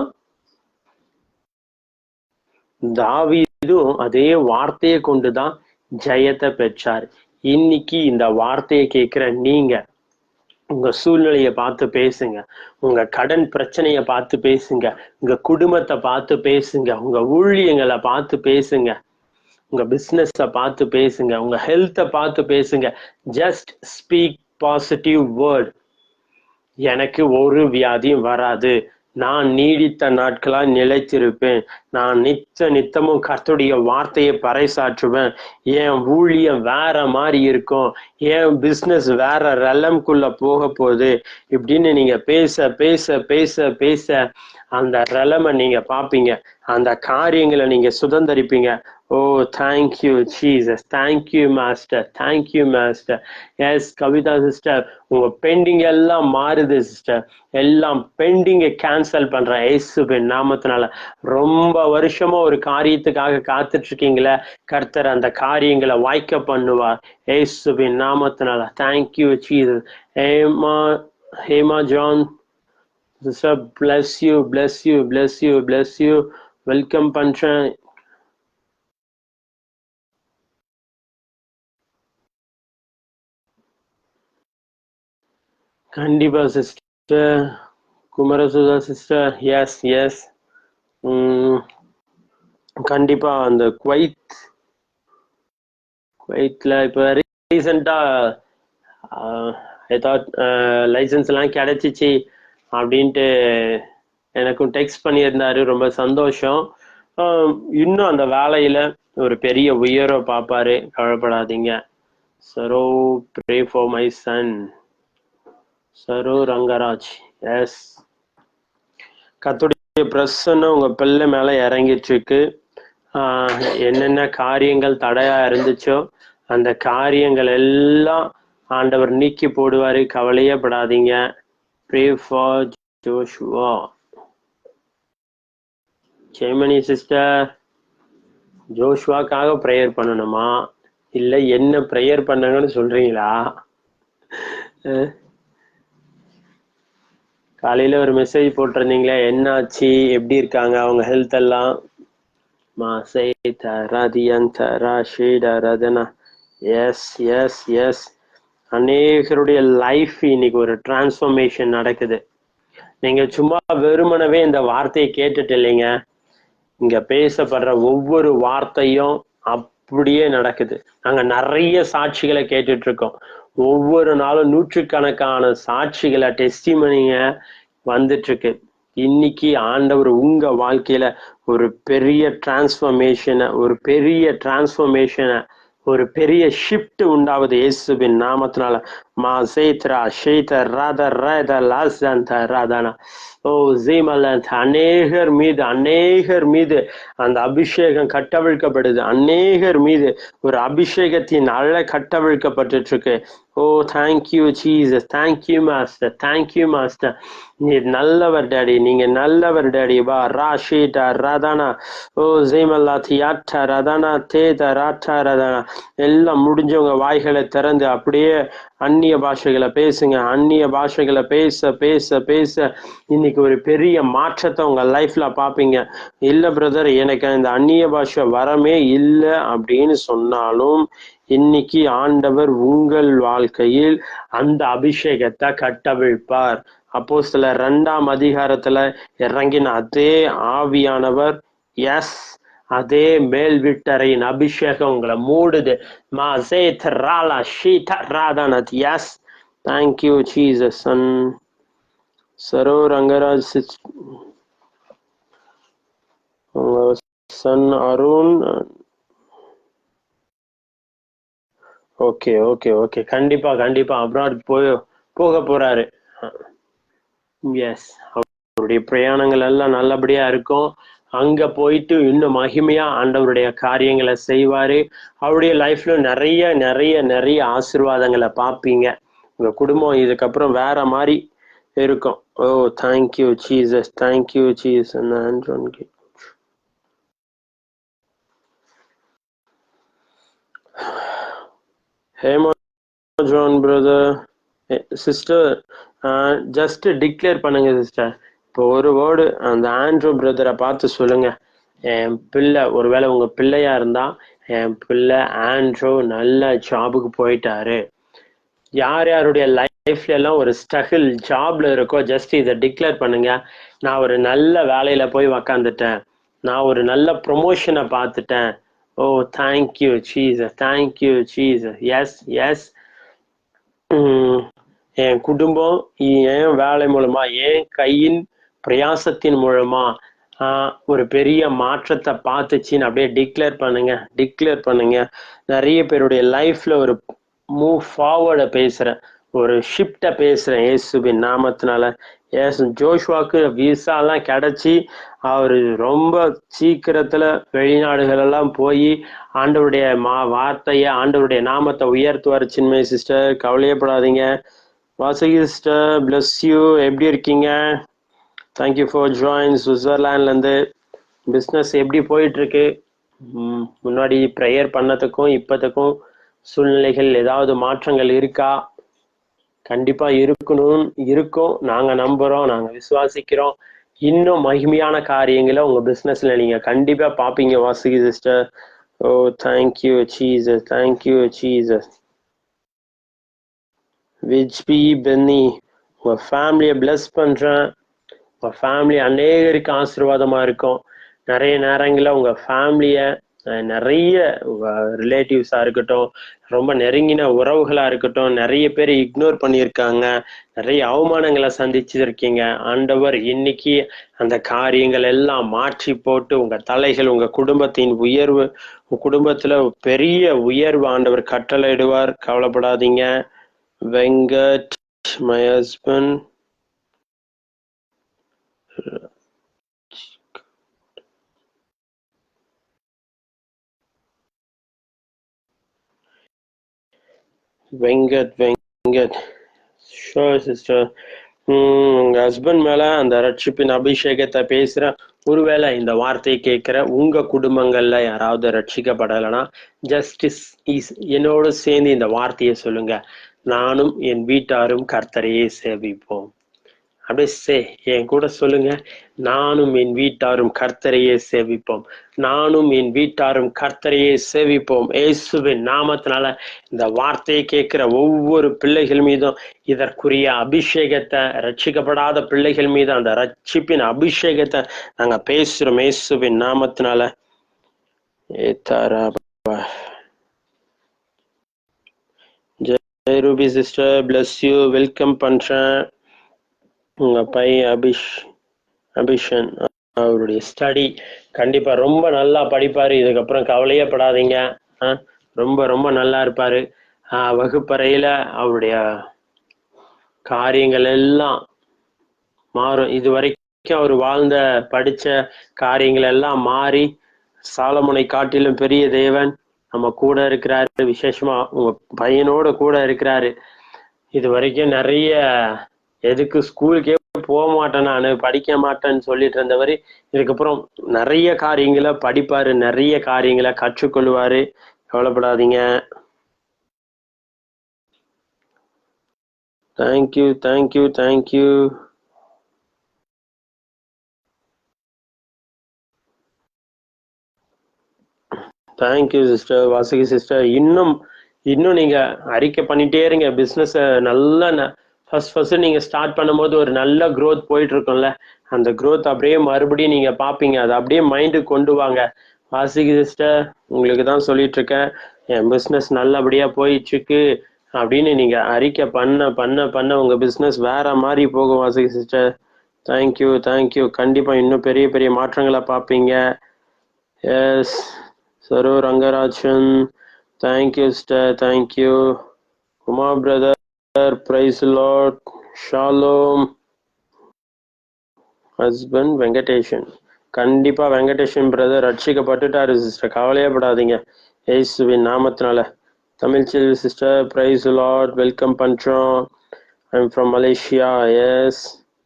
தாவீதும் அதே வார்த்தையை கொண்டுதான் ஜெயத்தை பெற்றார். இன்னைக்கு இந்த வார்த்தையை கேட்கிற நீங்க உங்க சூழ்நிலையை பார்த்து பேசுங்க, உங்க கடன் பிரச்சனையை பார்த்து பேசுங்க, உங்க குடும்பத்தை பார்த்து பேசுங்க, உங்க ஊழியங்களை பார்த்து பேசுங்க, உங்க பிசினஸ பார்த்து பேசுங்க, உங்க ஹெல்த்தை பார்த்து பேசுங்க. Just speak positive word. எனக்கு ஒரு வியாதியும் வராது, நான் நீடித்த நாட்களா நிலைத்திருப்பேன், நான் நித்தமும் கர்த்தருடைய வார்த்தையை பறைசாற்றுவேன், என் ஊழியம் வேற மாதிரி இருக்கும், என் பிசினஸ் வேற ரெலம்குள்ள போக போகுது இப்படின்னு நீங்க பேச பேச பேச பேச அந்த ரெலமை நீங்க பாப்பீங்க, அந்த காரியங்களை நீங்க சுதந்திரிப்பீங்க. Oh thank you Jesus, thank you master, thank you master. Yes Kavitha sister, உங்க பெண்டிங் எல்லாம் மாறுது சிஸ்டர். எல்லாம் பெண்டிங்கை கேன்சல் பண்றேன் இயேசுவின் நாமத்தினால. ரொம்ப வருஷமா ஒரு காரியத்துக்காக காத்துட்டு இருக்கீங்களே, கர்த்தர் அந்த காரியங்களை வாய்க்க பண்ணுவார் இயேசுவின் நாமத்தினால. Thank you Jesus. Hema John sister, bless you, bless you, bless you, bless you. Welcome பண்றேன். கண்டிப்பா sister. Kumarasudha sister, yes yes. கண்டிப்பா அந்த குவைத்ல இப்ப ரீசெண்டா லைசன்ஸ் எல்லாம் கிடைச்சிச்சு அப்படின்ட்டு எனக்கும் டெக்ஸ்ட் பண்ணியிருந்தாரு. ரொம்ப சந்தோஷம். இன்னும் அந்த வேலையில ஒரு பெரிய உயர்வை பார்ப்பாரு, கவலைப்படாதீங்க. Saro pray for my son, Saro Rangaraj. Yes, கர்த்தருடைய பிரசன்னம் உங்க பிள்ளை மேல இறங்கிட்டு இருக்கு. என்னென்ன காரியங்கள் தடையா இருந்துச்சோ அந்த காரியங்கள் எல்லாம் ஆண்டவர் நீக்கி போடுவாரு, கவலையே படாதீங்க. Pray for Joshua. Jayamani sister, ஜோஷுவாக்காக ப்ரேயர் பண்ணணுமா இல்ல என்ன ப்ரேயர் பண்ணுங்கன்னு சொல்றீங்களா? காலையில ஒரு மெசேஜ் போட்டிருந்தீங்களே, என்னாச்சு, எப்படி இருக்காங்க அவங்க ஹெல்த் எல்லாம்? Yes yes yes. அநேகருடைய லைஃப் இன்னைக்கு ஒரு டிரான்ஸ்ஃபர்மேஷன் நடக்குது. நீங்க சும்மா வெறுமனவே இந்த வார்த்தையை கேட்டுட்டு இல்லைங்க, இங்க பேசப்படுற ஒவ்வொரு வார்த்தையும் அப்படியே நடக்குது. நாங்க நிறைய சாட்சிகளை கேட்டுட்டு இருக்கோம். ஒவ்வொரு நாளும் நூற்றுக்கணக்கான சாட்சிகளை, டெஸ்டிமனிங்க வந்துட்டு இருக்கு. இன்னைக்கு ஆண்டவர் உங்க வாழ்க்கையில ஒரு பெரிய டிரான்ஸ்ஃபர்மேஷனை, ஒரு பெரிய ஷிஃப்ட் உண்டாவது இயேசுவின் நாமத்தினால. Mazetra Sheta Rada Rada Lazanta Radana. ஓ ஜீமலந்த் அநேகர் மீது அந்த அபிஷேகம் கட்டவிழ்க்கப்படுது. அநேகர் மீது ஒரு அபிஷேகத்தின் அலை கட்டவிழ்க்கப்பட்டு இருக்கு. Oh thank you Jesus, thank you master, thank you master. நீ நல்லவர் டாடி, நீங்க நல்லவர் டாடி. வா ராஷீட்டா ரதானா ஓ ஜீமல்லா தியாட்டா ரதானா தேதா ராட்டா ரதானா. எல்லாம் முடிஞ்சவங்க வாய்களை திறந்து அப்படியே அந்நிய பாஷைகளை பேசுங்க. அந்நிய பாஷைகளை பேச பேச பேச இன்னைக்கு ஒரு பெரிய மாற்றத்தை உங்க லைஃப்ல பாப்பீங்க. இல்ல பிரதர், எனக்கு இந்த அந்நிய பாஷை வரமே இல்லை அப்படின்னு சொன்னாலும் இன்னைக்கு ஆண்டவர் உங்கள் வாழ்க்கையில் அந்த அபிஷேகத்தை கட்டவிழ்ப்பார். அப்போஸ்தலர் 2ஆம் அதிகாரத்துல இறங்கின அதே ஆவியானவர், எஸ், அதே மேல் வீட்டறையின் அபிஷேகம் உங்களை மூடுது. Yes, thank you Jesus. Saro Rangaraj son Arun. Okay okay okay, கண்டிப்பா கண்டிப்பா அப்ராட் போக போறாரு. எஸ், அவருடைய பிரயாணங்கள் எல்லாம் நல்லபடியா இருக்கும். அங்க போயிட்டு இன்னும் மகிமையா ஆண்டவருடைய காரியங்களை செய்வாரு. அவருடைய லைஃப்ல நிறைய நிறைய நிறைய ஆசீர்வாதங்களை பார்ப்பீங்க. உங்க குடும்பம் இதுக்கப்புறம் வேற மாதிரி இருக்கும். Oh thank you Jesus, thank you Jesus. Hema John brother, sister, just declare பண்ணுங்க சிஸ்டர். இப்போ ஒரு வேர்டு அந்த ஆண்ட்ரூ பிரதரை பார்த்து சொல்லுங்க, என் பிள்ளை, ஒருவேளை உங்க பிள்ளையா இருந்தா, என் பிள்ளை ஆண்ட்ரூ நல்ல ஜாபுக்கு போயிட்டாரு. யார் யாருடைய லைஃப்ல எல்லாம் ஒரு ஸ்ட்ரகிள் ஜாப்ல இருக்கோ ஜஸ்ட் இதை டிக்ளேர் பண்ணுங்க. நான் ஒரு நல்ல வேலையில போய் உக்காந்துட்டேன், நான் ஒரு நல்ல ப்ரொமோஷனை பார்த்துட்டேன். Oh thank you Jesus, thank you Jesus. Yes yes, என் குடும்பம் என் வேலை மூலமா, என் கையின் பிரயாசத்தின் மூலமா ஒரு பெரிய மாற்றத்தை பார்த்துச்சின்னு அப்படியே டிக்ளேர் பண்ணுங்க, டிக்ளேர் பண்ணுங்க. நிறைய பேருடைய லைஃப்ல ஒரு மூவ் ஃபார்வர்டை பேசுறேன், ஒரு ஷிஃப்டை பேசுறேன் இயேசுவின் நாமத்தினால. எஸ், ஜோஷ்வாக்கு விசாலாம் கிடைச்சி அவர் ரொம்ப சீக்கிரத்துல வெளிநாடுகள் எல்லாம் போய் ஆண்டவருடைய வார்த்தையை, ஆண்டவருடைய நாமத்தை உயர்த்துவார். சின்மை சிஸ்டர், கவலையப்படாதீங்க. வாசகி சிஸ்டர், பிளஸ் யூ, எப்படி இருக்கீங்க? Thank you for join. சுவிட்சர்லாண்ட்லேருந்து பிஸ்னஸ் எப்படி போயிட்டு இருக்கு? முன்னாடி ப்ரேயர் பண்ணதுக்கும் இப்போதுக்கும் சூழ்நிலைகள் ஏதாவது மாற்றங்கள் இருக்கா? கண்டிப்பா இருக்கும். நாங்க நம்புறோம், நாங்க விசுவாசிக்கிறோம். இன்னும் மகிமையான காரியங்களை உங்க பிசினஸ்ல நீங்க கண்டிப்பா பாப்பீங்க Vasuki sister. Oh thank you Jesus, thank you Jesus. விஜ்பி பென்னி, உங்க ஃபேமிலியை பிளஸ் பண்றேன். உங்க ஃபேமிலி அநேகருக்கு ஆசீர்வாதமா இருக்கும். நிறைய நேரங்களில் உங்க ஃபேமிலியை நிறைய ரிலேட்டிவ்ஸா இருக்கட்டும், ரொம்ப நெருங்கின உறவுகளா இருக்கட்டும், நிறைய பேர் இக்னோர் பண்ணியிருக்காங்க, நிறைய அவமானங்களை சந்திச்சிருக்கீங்க. ஆண்டவர் இன்னைக்கு அந்த காரியங்கள் எல்லாம் மாற்றி போட்டு உங்க தலைகள், உங்க குடும்பத்தின் உயர்வு, உங்க குடும்பத்துல பெரிய உயர்வு ஆண்டவர் கட்டளையிடுவார். கவலைப்படாதீங்க. Venkat, my husband. Venkat, sure sister. உங்க ஹஸ்பண்ட் மேல அந்த ரட்சிப்பின் அபிஷேகத்தை பேசுற, ஒருவேளை இந்த வார்த்தையை கேட்கிற உங்க குடும்பங்கள்ல யாராவது ரட்சிக்கப்படலைன்னா ஜஸ்டிஸ் என்னோட சேர்ந்து இந்த வார்த்தையை சொல்லுங்க, நானும் என் வீட்டாரும் கர்த்தரையே சேவிப்போம். அப்படியே என் கூட சொல்லுங்க, நானும் என் வீட்டாரும் கர்த்தரையே சேவிப்போம், நானும் என் வீட்டாரும் கர்த்தரையே சேவிப்போம். இயேசுவின் நாமத்தினால இந்த வார்த்தையை கேட்கிற ஒவ்வொரு பிள்ளைகள் மீதும் இதற்குரிய அபிஷேகத்தை, ரட்சிக்கப்படாத பிள்ளைகள் மீது அந்த ரட்சிப்பின் அபிஷேகத்தை நாங்க பேசுறோம் இயேசுவின் நாமத்தினால. Jai Ruby sister, bless you, welcome பண்றேன். உங்க பையன் அபிஷன், அவருடைய ஸ்டடி கண்டிப்பா ரொம்ப நல்லா படிப்பாரு. இதுக்கப்புறம் கவலையே படாதீங்க, ரொம்ப ரொம்ப நல்லா இருப்பாரு. வகுப்பறையில அவருடைய காரியங்கள் எல்லாம் மாறும். இதுவரைக்கும் அவர் வாழ்ந்த படிச்ச காரியங்கள் எல்லாம் மாறி சாலமோனை காட்டிலும் பெரிய தேவன் நம்ம கூட இருக்கிறாரு. விசேஷமா உங்க பையனோட கூட இருக்கிறாரு. இது வரைக்கும் நிறைய எதுக்கு ஸ்கூலுக்கே போக மாட்டேன், நான் படிக்க மாட்டேன்னு சொல்லிட்டு இருந்தவர் இதுக்கப்புறம் நிறைய காரியங்களை படிப்பாரு, நிறைய காரியங்களை கற்றுக்கொள்வாரு. கவலைப்படாதீங்க. Thank you thank you thank you. Thank you sister, Vasuki sister. இன்னும் நீங்க அறிக்கை பண்ணிட்டே இருங்க. பிஸ்னஸ் நல்லா ஃபர்ஸ்ட் நீங்க ஸ்டார்ட் பண்ணும்போது ஒரு நல்ல க்ரோத் போயிட்டு இருக்கும்ல, அந்த க்ரோத் அப்படியே மறுபடியும் நீங்க பாப்பீங்க. அதை அப்படியே மைண்டுக்கு கொண்டு வாங்க. வாசுகி சிஸ்டர், உங்களுக்கு தான் சொல்லிட்டு இருக்கேன், என் பிஸ்னஸ் நல்லபடியா போயிட்டு இருக்கு அப்படின்னு நீங்க அறிக்கை பண்ண பண்ண பண்ண உங்க பிஸ்னஸ் வேற மாதிரி போகும். Vasuki sister, thank you thank you. கண்டிப்பா இன்னும் பெரிய பெரிய மாற்றங்களை பார்ப்பீங்க. Yes Saru Rangarajan, thank you sister, thank you. Uma brother, praise Lord, ஷாலோம். ஹஸ்பண்ட் வெங்கடேஷன், கண்டிப்பா வெங்கடேஷன் பிரதர் ரட்சிக்கப்பட்டுட்டாரு சிஸ்டர், கவலையே படாதீங்க ஏசுவின் நாமத்தினால. Tamil Selvi sister, praise Lord, welcome பண்றோம். I'm from Malaysia. Yes,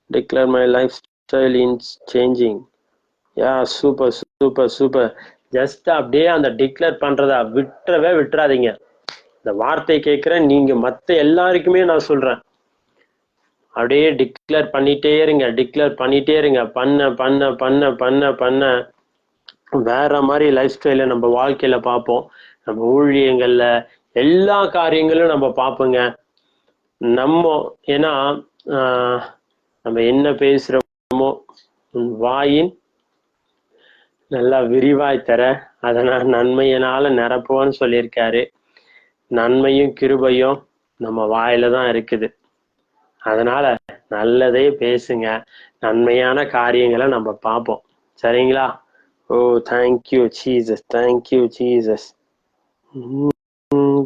declare my life style in changing. Yeah, super super super. Just அப்படியே அந்த டிக்ளேர் பண்றதா விட்டுறாதீங்க. இந்த வார்த்தை கேட்கிறேன், நீங்க மற்ற எல்லாருக்குமே நான் சொல்றேன், அப்படியே டிக்ளேர் பண்ணிட்டே இருங்க, டிக்ளேர் பண்ணிட்டே இருங்க. பண்ண பண்ண பண்ண பண்ண பண்ண வேற மாதிரி லைஃப் ஸ்டைல நம்ம வாழ்க்கையில பார்ப்போம். நம்ம ஊழியங்கள்ல எல்லா காரியங்களும் நம்ம பார்ப்போங்க. ஏன்னா நம்ம என்ன பேசுறோமோ வாயின் நல்லா விரிவாய் தர அதனால் நன்மையினால நிரப்புவான்னு சொல்லியிருக்காரு. நன்மையும் கிருபையும் நம்ம வாயில தான் இருக்குது. அதனால நல்லதே பேசுங்க, நன்மையான காரியங்களை நம்ம பார்ப்போம். சரிங்களா? Oh, thank you Jesus, thank you Jesus.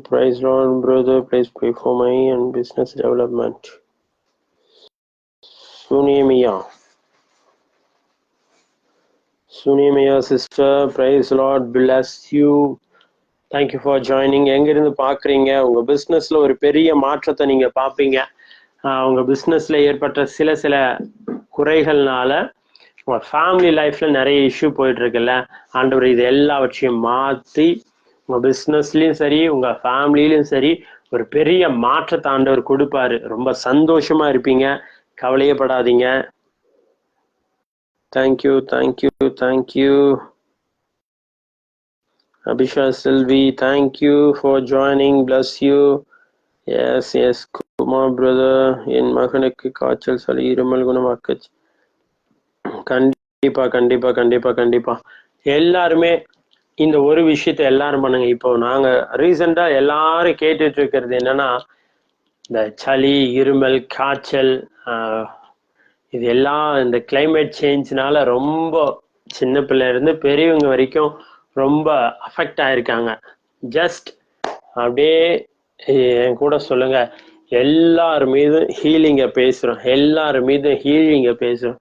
Praise Lord, brother. Please pray for my and business development. Sunimia sister, praise Lord, bless you. Thank you for joining. எங்கிருந்து பார்க்குறீங்க? உங்க பிஸ்னஸ்ல ஒரு பெரிய மாற்றத்தை நீங்க பார்ப்பீங்க. உங்க பிஸ்னஸ்ல ஏற்பட்ட சில குறைகள்னால உங்க ஃபேமிலி லைஃப்ல நிறைய இஷ்யூ போயிட்டு இருக்குல்ல, ஆண்டவர் இது எல்லாவற்றையும் மாற்றி உங்க பிஸ்னஸ்லயும் சரி உங்க ஃபேமிலியிலும் சரி ஒரு பெரிய மாற்றத்தை ஆண்டவர் கொடுப்பாரு. ரொம்ப சந்தோஷமா இருப்பீங்க, கவலையே படாதீங்க. Thank you thank you thank you. Abhisha Selvi, thank you for joining. Bless you. Yes, Kumar brother. என் மகனுக்கு காய்ச்சல் சளி இருமல் குணமாக்குச்சு. கண்டிப்பா கண்டிப்பா கண்டிப்பா கண்டிப்பா எல்லாருமே இந்த ஒரு விஷயத்த எல்லாரும் பண்ணுங்க. இப்போ நாங்க ரீசெண்டா எல்லாரும் கேட்டுட்டு இருக்கிறது என்னன்னா, இந்த சளி இருமல் காய்ச்சல் இது எல்லாம் இந்த கிளைமேட் சேஞ்ச்னால ரொம்ப சின்ன பிள்ளை இருந்து பெரியவங்க வரைக்கும் ரொம்ப அஃபெக்ட் ஆயிருக்காங்க. ஜஸ்ட் அப்படியே என் கூட சொல்லுங்க, எல்லார் மீதும் ஹீலிங்கை பேசுறோம், எல்லார் மீதும் ஹீலிங்கை பேசுறோம்,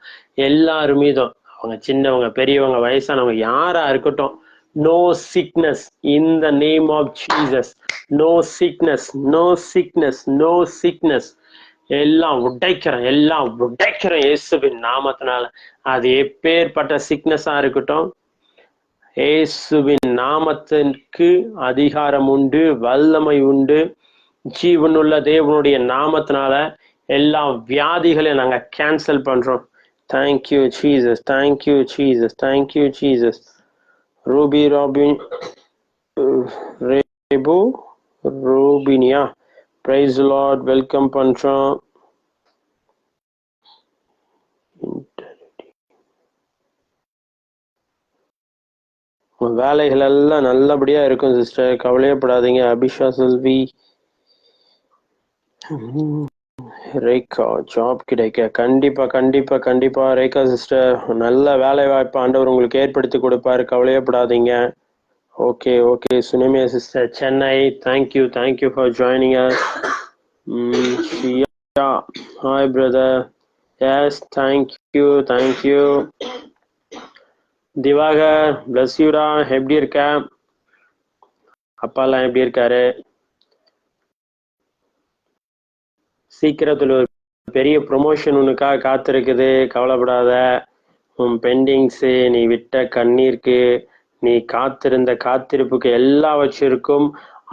எல்லார் மீதும், அவங்க சின்னவங்க பெரியவங்க வயசானவங்க யாரா இருக்கட்டும். No sickness in the name of Jesus. No sickness, no sickness, no sickness. எல்லாம் உடைக்கிறேன் இயேசுவின் நாமத்தினால. அது எப்பேற்பட்ட சிக்னஸா இருக்கட்டும், இயேசுவின் நாமத்திற்கு அதிகாரம் உண்டு, வல்லமை உண்டு. ஜீவனுள்ள தேவனுடைய நாமத்தினால எல்லா வியாதிகளை நாங்க கேன்சல் பண்றோம். Thank you Jesus, thank you Jesus, thank you Jesus. Ruby Robin ரேபு ரூபினியா, பிரைஸ் லார்ட், வெல்கம் பண்றோம். வேலைகள் எல்லாம் நல்லபடியா இருக்கும் சிஸ்டர், கவலையப்படாதீங்க. அபிஷா செல்வி, ரேகா, ஜாப் கிடைக்க கண்டிப்பா கண்டிப்பா கண்டிப்பா ரேகா சிஸ்டர் நல்ல வேலை வாய்ப்பு ஆண்டவர் உங்களுக்கு ஏற்படுத்தி கொடுப்பாரு, கவலையப்படாதீங்க. Okay, Sunami sister, Chennai, thank you for joining us. Shia, hi brother. Yes, thank you. Diwakar, bless you டா. எப்படி இருக்க? அப்பாலாம் எப்படி இருக்காரு? சீக்கிரத்துல ஒரு பெரிய ப்ரொமோஷன் உனக்காக காத்திருக்குது, கவலைப்படாத. உன் பெண்டிங்ஸு, நீ விட்ட கண்ணீருக்கு, நீ காத்திருந்த காத்திருப்புக்கு எல்லாவற்றிற்கும்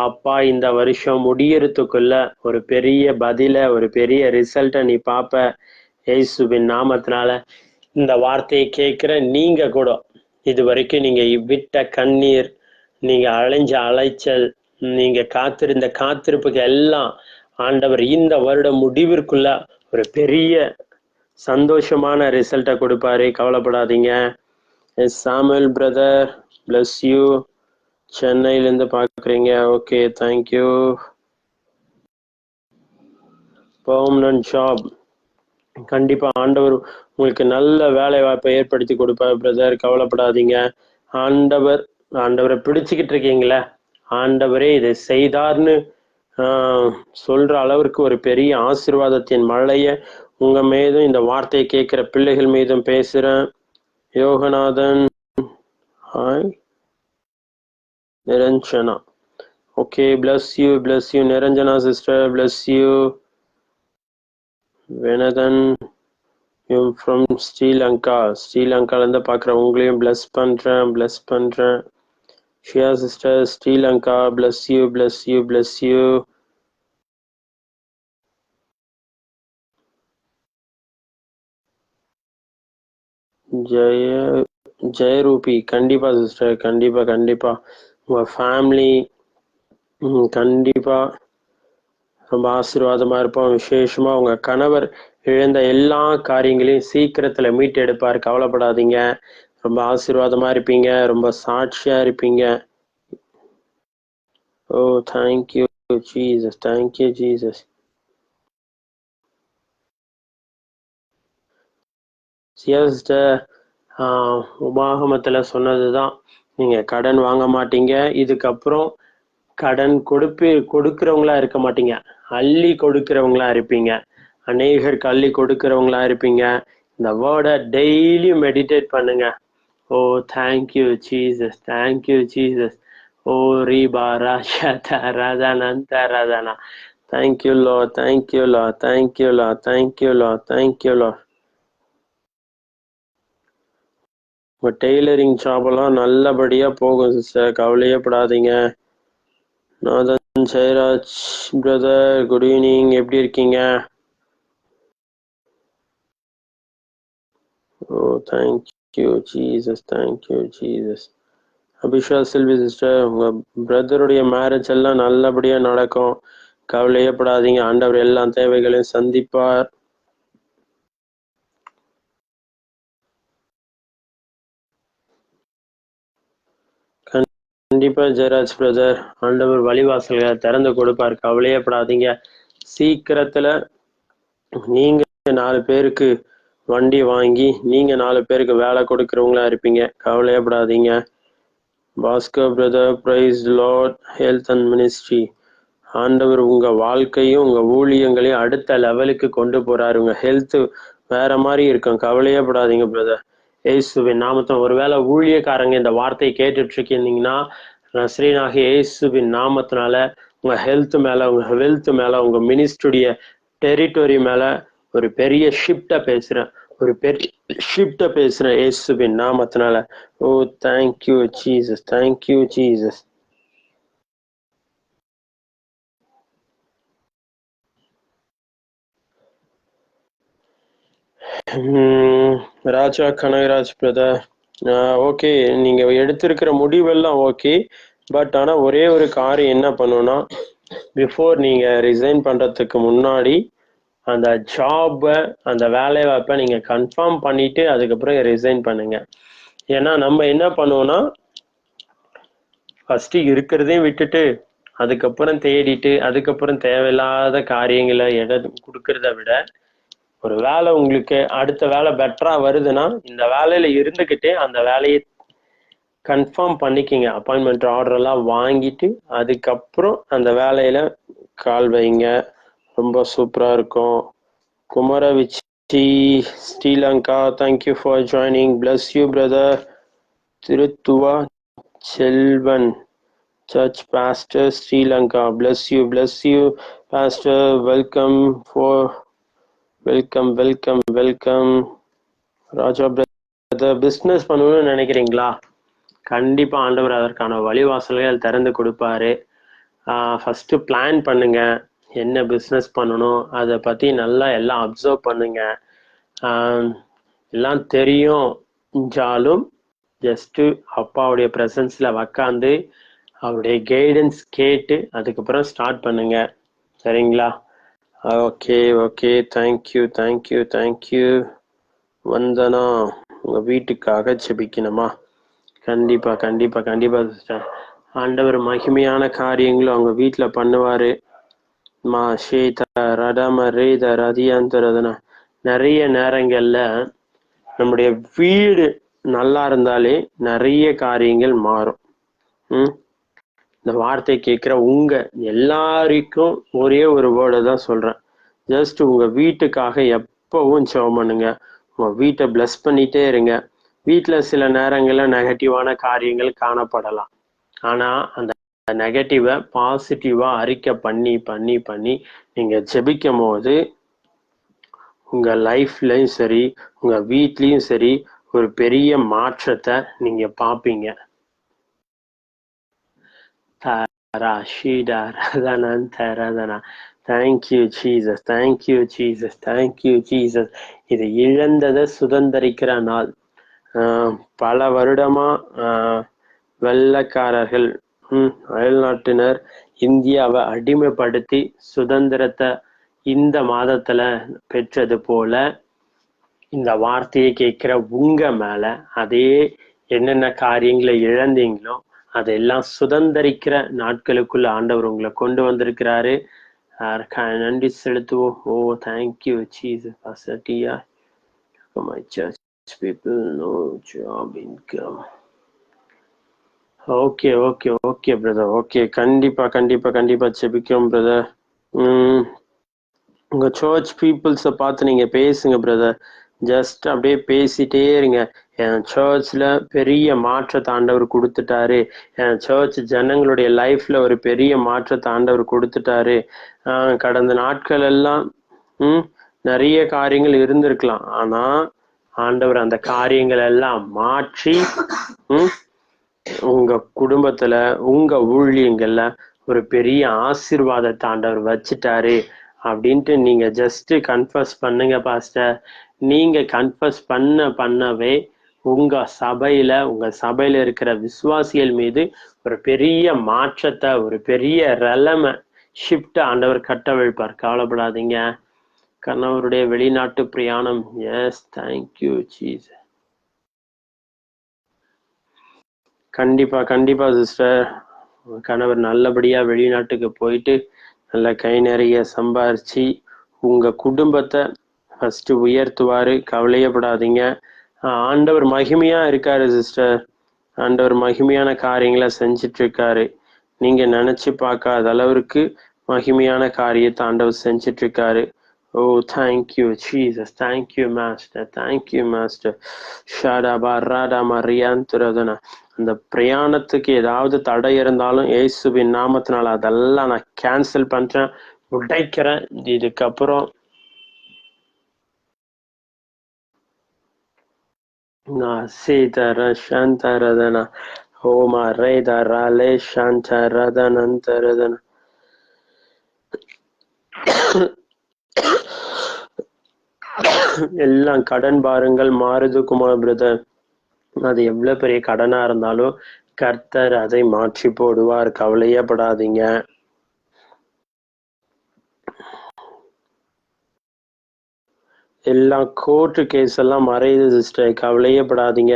அப்பா இந்த வருஷம் முடியறதுக்குள்ள ஒரு பெரிய பதில, ஒரு பெரிய ரிசல்ட்டை நீ பாப்ப. இயேசுவின் நாமத்தினால இந்த வார்த்தையை கேட்கிற நீங்க கூட இது வரைக்கும் நீங்க விட்ட கண்ணீர், நீங்க அலைஞ்ச அலைச்சல், நீங்க காத்திருந்த காத்திருப்புக்கு எல்லாம் ஆண்டவர் இந்த வருடம் முடிவிற்குள்ள ஒரு பெரிய சந்தோஷமான ரிசல்ட்டை கொடுப்பாரு, கவலைப்படாதீங்க. Samuel brother, bless you. சென்னையிலேருந்து பார்க்குறீங்க, ஓகே, தேங்க்யூ. பெர்மனன்ட் ஜாப், கண்டிப்பா ஆண்டவர் உங்களுக்கு நல்ல வேலை வாய்ப்பை ஏற்படுத்தி கொடுப்பார் பிரதர், கவலைப்படாதீங்க. ஆண்டவரை பிடிச்சுக்கிட்டு இருக்கீங்களே, ஆண்டவரே இதை செய்தார்னு சொல்ற அளவிற்கு ஒரு பெரிய ஆசீர்வாதத்தின் மழைய உங்க மீதும் இந்த வார்த்தையை கேட்கிற பிள்ளைகள் மீதும் பேசுறேன். Yoganathan, hi. Niranjana, okay, bless you Niranjana sister, bless you. Venathan, from ஸ்ரீலங்காலேருந்து பார்க்குறேன், உங்களையும் bless பண்ணுறேன். Shiya sister, Sri Lanka, bless you. Jeyarubi, கண்டிப்பா சிஸ்டர், கண்டிப்பா உங்க ஃபேமிலி கண்டிப்பா ரொம்ப ஆசீர்வாதமா இருப்போம். விசேஷமா உங்க கணவர் இழந்த எல்லா காரியங்களையும் சீக்கிரத்துல மீட்டெடுப்பார், கவலைப்படாதீங்க. ரொம்ப ஆசீர்வாதமா இருப்பீங்க, ரொம்ப சாட்சியா இருப்பீங்க. Oh, thank you Jesus. சிஸ்டர், உபாகமத்துல சொன்னதுதான், நீங்க கடன் வாங்க மாட்டீங்க, இதுக்கப்புறம் கடன் கொடுக்கிறவங்களா இருக்க மாட்டீங்க, அள்ளி கொடுக்கிறவங்களா இருப்பீங்க. அநேகருக்கு அள்ளி கொடுக்கிறவங்களா இருப்பீங்க. இந்த வேர்டை டெய்லி மெடிடேட் பண்ணுங்க. Oh, thank you Jesus. ஓ ரீபா ராஷா ராதானந்த ராதானா. Thank you Lord. உங்க டெய்லரிங் ஜாப் எல்லாம் நல்லபடியா போகும் சிஸ்டர், கவலையே படாதீங்க. Nathan Jeyaraj brother, good evening, எப்படி இருக்கீங்க? Oh, thank you Jesus. Abisha Selvi sister, உங்க பிரதருடைய மேரேஜ் எல்லாம் நல்லபடியா நடக்கும், கவலையே படாதீங்க. ஆண்டவர் எல்லா தேவைகளையும் சந்திப்பார். கண்டிப்பா ஜெயராஜ் பிரதர், ஆண்டவர் வழிவாசல்களை திறந்து கொடுப்பார், கவலையே படாதீங்க. சீக்கிரத்துல நீங்க 4 பேருக்கு வண்டி வாங்கி நீங்க 4 பேருக்கு வேலை கொடுக்கிறவங்களா இருப்பீங்க, கவலையே படாதீங்க. Bhaskar brother, praise Lord, health and ministry. ஆண்டவர் உங்க வாழ்க்கையும் உங்க ஊழியங்களையும் அடுத்த லெவலுக்கு கொண்டு போறாரு. உங்க ஹெல்த் வேற மாதிரி இருக்கும், கவலையே படாதீங்க பிரதர். இயேசுவின் நாமத்தில் ஒருவேளை ஊழியக்காரங்க இந்த வார்த்தையை கேட்டுட்டு இருக்கீங்கன்னா, நஸ்ரீனாக இயேசுவின் நாமத்தினால உங்க ஹெல்த் மேல, உங்க வெல்த் மேல, உங்க மினிஸ்ட்ரியுடைய டெரிட்டரி மேல ஒரு பெரிய ஷிஃப்ட பேசுறேன், இயேசுவின் நாமத்தினால. Oh, thank you Jesus. ராஜா கனகராஜ் பிரதர், ஓகே, நீங்க எடுத்திருக்கிற முடிவெல்லாம் ஓகே, பட் ஆனா ஒரே ஒரு காரியம் என்ன பண்ணுன்னா, பிஃபோர் நீங்க ரிசைன் பண்றதுக்கு முன்னாடி அந்த ஜாப, அந்த வேலை வாய்ப்பை நீங்க கன்ஃபார்ம் பண்ணிட்டு அதுக்கப்புறம் ரிசைன் பண்ணுங்க. ஏன்னா நம்ம என்ன பண்ணுவோம்னா, ஃபர்ஸ்ட் இருக்கிறதையும் விட்டுட்டு அதுக்கப்புறம் தேடிட்டு அதுக்கப்புறம் தேவையில்லாத காரியங்களை கொடுக்கறத விட, ஒரு வேலை உங்களுக்கு அடுத்த வேலை பெட்டரா வருதுன்னா இந்த வேலையில இருந்துகிட்டே அந்த வேலையை கன்ஃபார்ம் பண்ணிக்கிங்க. அப்பாயின்மெண்ட் ஆர்டர் எல்லாம் வாங்கிட்டு அதுக்கப்புறம் அந்த வேலையில கால் வைங்க. ரொம்ப சூப்பரா இருக்கும். குமரவிச்சி Sri Lanka, thank you for joining. Bless you brother. Thiruthuva Selvan, Church Pastor Sri Lanka, bless you Pastor. Welcome. Raja brother, business பண்ணணும்னு நினைக்கிறீங்களா? கண்டிப்பா ஆண்டவர் அதற்கான வழிவாசல்கள் திறந்து கொடுப்பாரு. ஃபர்ஸ்ட் பிளான் பண்ணுங்க, என்ன பிஸ்னஸ் பண்ணணும் அதை பத்தி நல்லா எல்லாம் அப்சர்வ் பண்ணுங்க. எல்லாம் தெரியும்னாலும் ஜஸ்ட் அப்பாவுடைய பிரசன்ஸ்ல உக்காந்து அவருடைய கைடன்ஸ் கேட்டு அதுக்கப்புறம் ஸ்டார்ட் பண்ணுங்க. சரிங்களா? Okay thank you. வந்தனா, உங்க வீட்டுக்காக ஜெபிக்கணுமா? கண்டிப்பா சிஸ்டர். ஆண்டவர் மகிமையான காரியங்களும் அவங்க வீட்டுல பண்ணுவாரு. மா ஷேதா ரடம ரேத ரதியாந்தரதனா. நிறைய நேரங்கள்ல நம்முடைய வீடு நல்லா இருந்தாலே நிறைய காரியங்கள் மாறும். இந்த வார்த்தை கேட்கிற உங்க எல்லாருக்கும் ஒரே ஒரு வேர்டை தான் சொல்றேன். ஜஸ்ட் உங்க வீட்டுக்காக எப்பவும் ஜெபம் பண்ணுங்க. உங்க வீட்டை பிளஸ் பண்ணிட்டே இருங்க. வீட்டுல சில நேரங்கள்ல நெகட்டிவான காரியங்கள் காணப்படலாம். ஆனா அந்த நெகட்டிவை பாசிட்டிவா அறிக்கை பண்ணி நீங்க ஜெபிக்கும் போது உங்க லைஃப்லயும் சரி, உங்க வீட்லயும் சரி, ஒரு பெரிய மாற்றத்தை நீங்க பாப்பீங்க. Thank you Jesus. இது இழந்ததை சுதந்திரிக்கிற நாள். பல வருடமா வெள்ளைக்காரர்கள், அயல்நாட்டினர் இந்தியாவை அடிமைப்படுத்தி சுதந்திரத்தை இந்த மாதத்துல பெற்றது போல இந்த வார்த்தையை கேட்கிற உங்க மேல அதே என்னென்ன காரியங்களை இழந்தீங்களோ அதெல்லாம் சுதந்திரிக்கிற நாட்களுக்குள்ள ஆண்டவர் உங்களை கொண்டு வந்திருக்கிறாரு. நன்றி செலுத்துவோம். Oh thank you Jesus. Pastor my church people no job income. Okay brother. Okay, கண்டிப்பா ஜெபிக்கிறோம் பிரதர். உங்க சர்ச் பீப்புள்ஸை பார்த்து நீங்க பேசுங்க பிரதர். ஜஸ்ட் அப்படியே பேசிட்டே இருங்க. என் சர்ச்ல பெரிய மாற்றத்தை ஆண்டவர் கொடுத்துட்டாரு. என் சர்ச் ஜனங்களுடைய லைஃப்ல ஒரு பெரிய மாற்றத்தை ஆண்டவர் கொடுத்துட்டாரு. கடந்த நாட்கள் எல்லாம் நிறைய காரியங்கள் இருந்திருக்கலாம். ஆனா ஆண்டவர் அந்த காரியங்கள் எல்லாம் மாற்றி உங்க குடும்பத்துல உங்க ஊழியங்கள்ல ஒரு பெரிய ஆசீர்வாதத்தை ஆண்டவர் வச்சுட்டாரு அப்படின்ட்டு நீங்க ஜஸ்ட் கன்ஃபர்ஸ் பண்ணுங்க பாஸ்டர். நீங்க கன்ஃபர்ஸ் பண்ணவே உங்க சபையில இருக்கிற விசுவாசிகள் மீது ஒரு பெரிய மாற்றத்தை, ஒரு பெரிய ரெலமை ஷிஃப்ட் ஆண்டவர் கட்டவிழ்ப்பார். கவலைப்படாதீங்க. கணவருடைய வெளிநாட்டு பிரயாணம். Yes, thank you Jesus. கண்டிப்பா சிஸ்டர். கணவர் நல்லபடியா வெளிநாட்டுக்கு போயிட்டு நல்ல கை நிறைய சம்பாரிச்சு உங்க குடும்பத்தை ஃபர்ஸ்ட் உயர்த்துவாரு. கவலையப்படாதீங்க. ஆண்டவர் மகிமையா இருக்காரு சிஸ்டர். ஆண்டவர் மகிமையான காரியங்களை செஞ்சிட்டு இருக்காரு. நீங்க நினைச்சு பார்க்காத அளவிற்கு மகிமையான காரியத்தை ஆண்டவர் செஞ்சிட்டு இருக்காரு. Oh thank you Jesus. Thank you master. ஷாடாபா ராடா மரியாந்துரதனா. அந்த பிரயாணத்துக்கு ஏதாவது தடை இருந்தாலும் இயேசுவின் நாமத்தினால அதெல்லாம் நான் கேன்சல் பண்றேன், உடைக்கிறேன். இதுக்கப்புறம் சாந்தரதனா ஹோமா ரேதராலே சாந்தரதனந்தரதனா. எல்லாம் கடன் பாருங்கள் மாறுது குமார் பிரதர். அது எவ்வளவு பெரிய கடனா இருந்தாலும் கர்த்தர் அதை மாற்றி போடுவார். கவலையப்படாதீங்க. எல்லாம் கோர்ட்டு கேஸ் எல்லாம் மறையுது சிஸ்டர். கவலையப்படாதீங்க.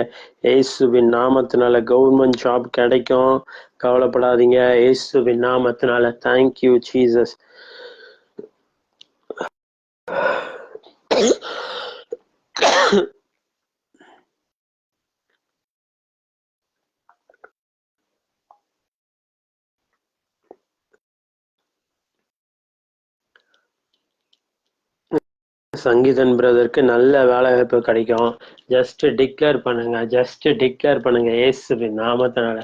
இயேசுவின் நாமத்தினால கவர்மெண்ட் ஜாப் கிடைக்கும். கவலைப்படாதீங்க. இயேசுவின் நாமத்தினால. Thank you Jesus. சங்கீதன் பிரதருக்கு நல்ல வேலை வாய்ப்பு கிடைக்கும். ஜஸ்ட் டிக்ளேர் பண்ணுங்க, ஜஸ்ட் டிக்ளேர் பண்ணுங்க இயேசுவின் நாமத்தினால.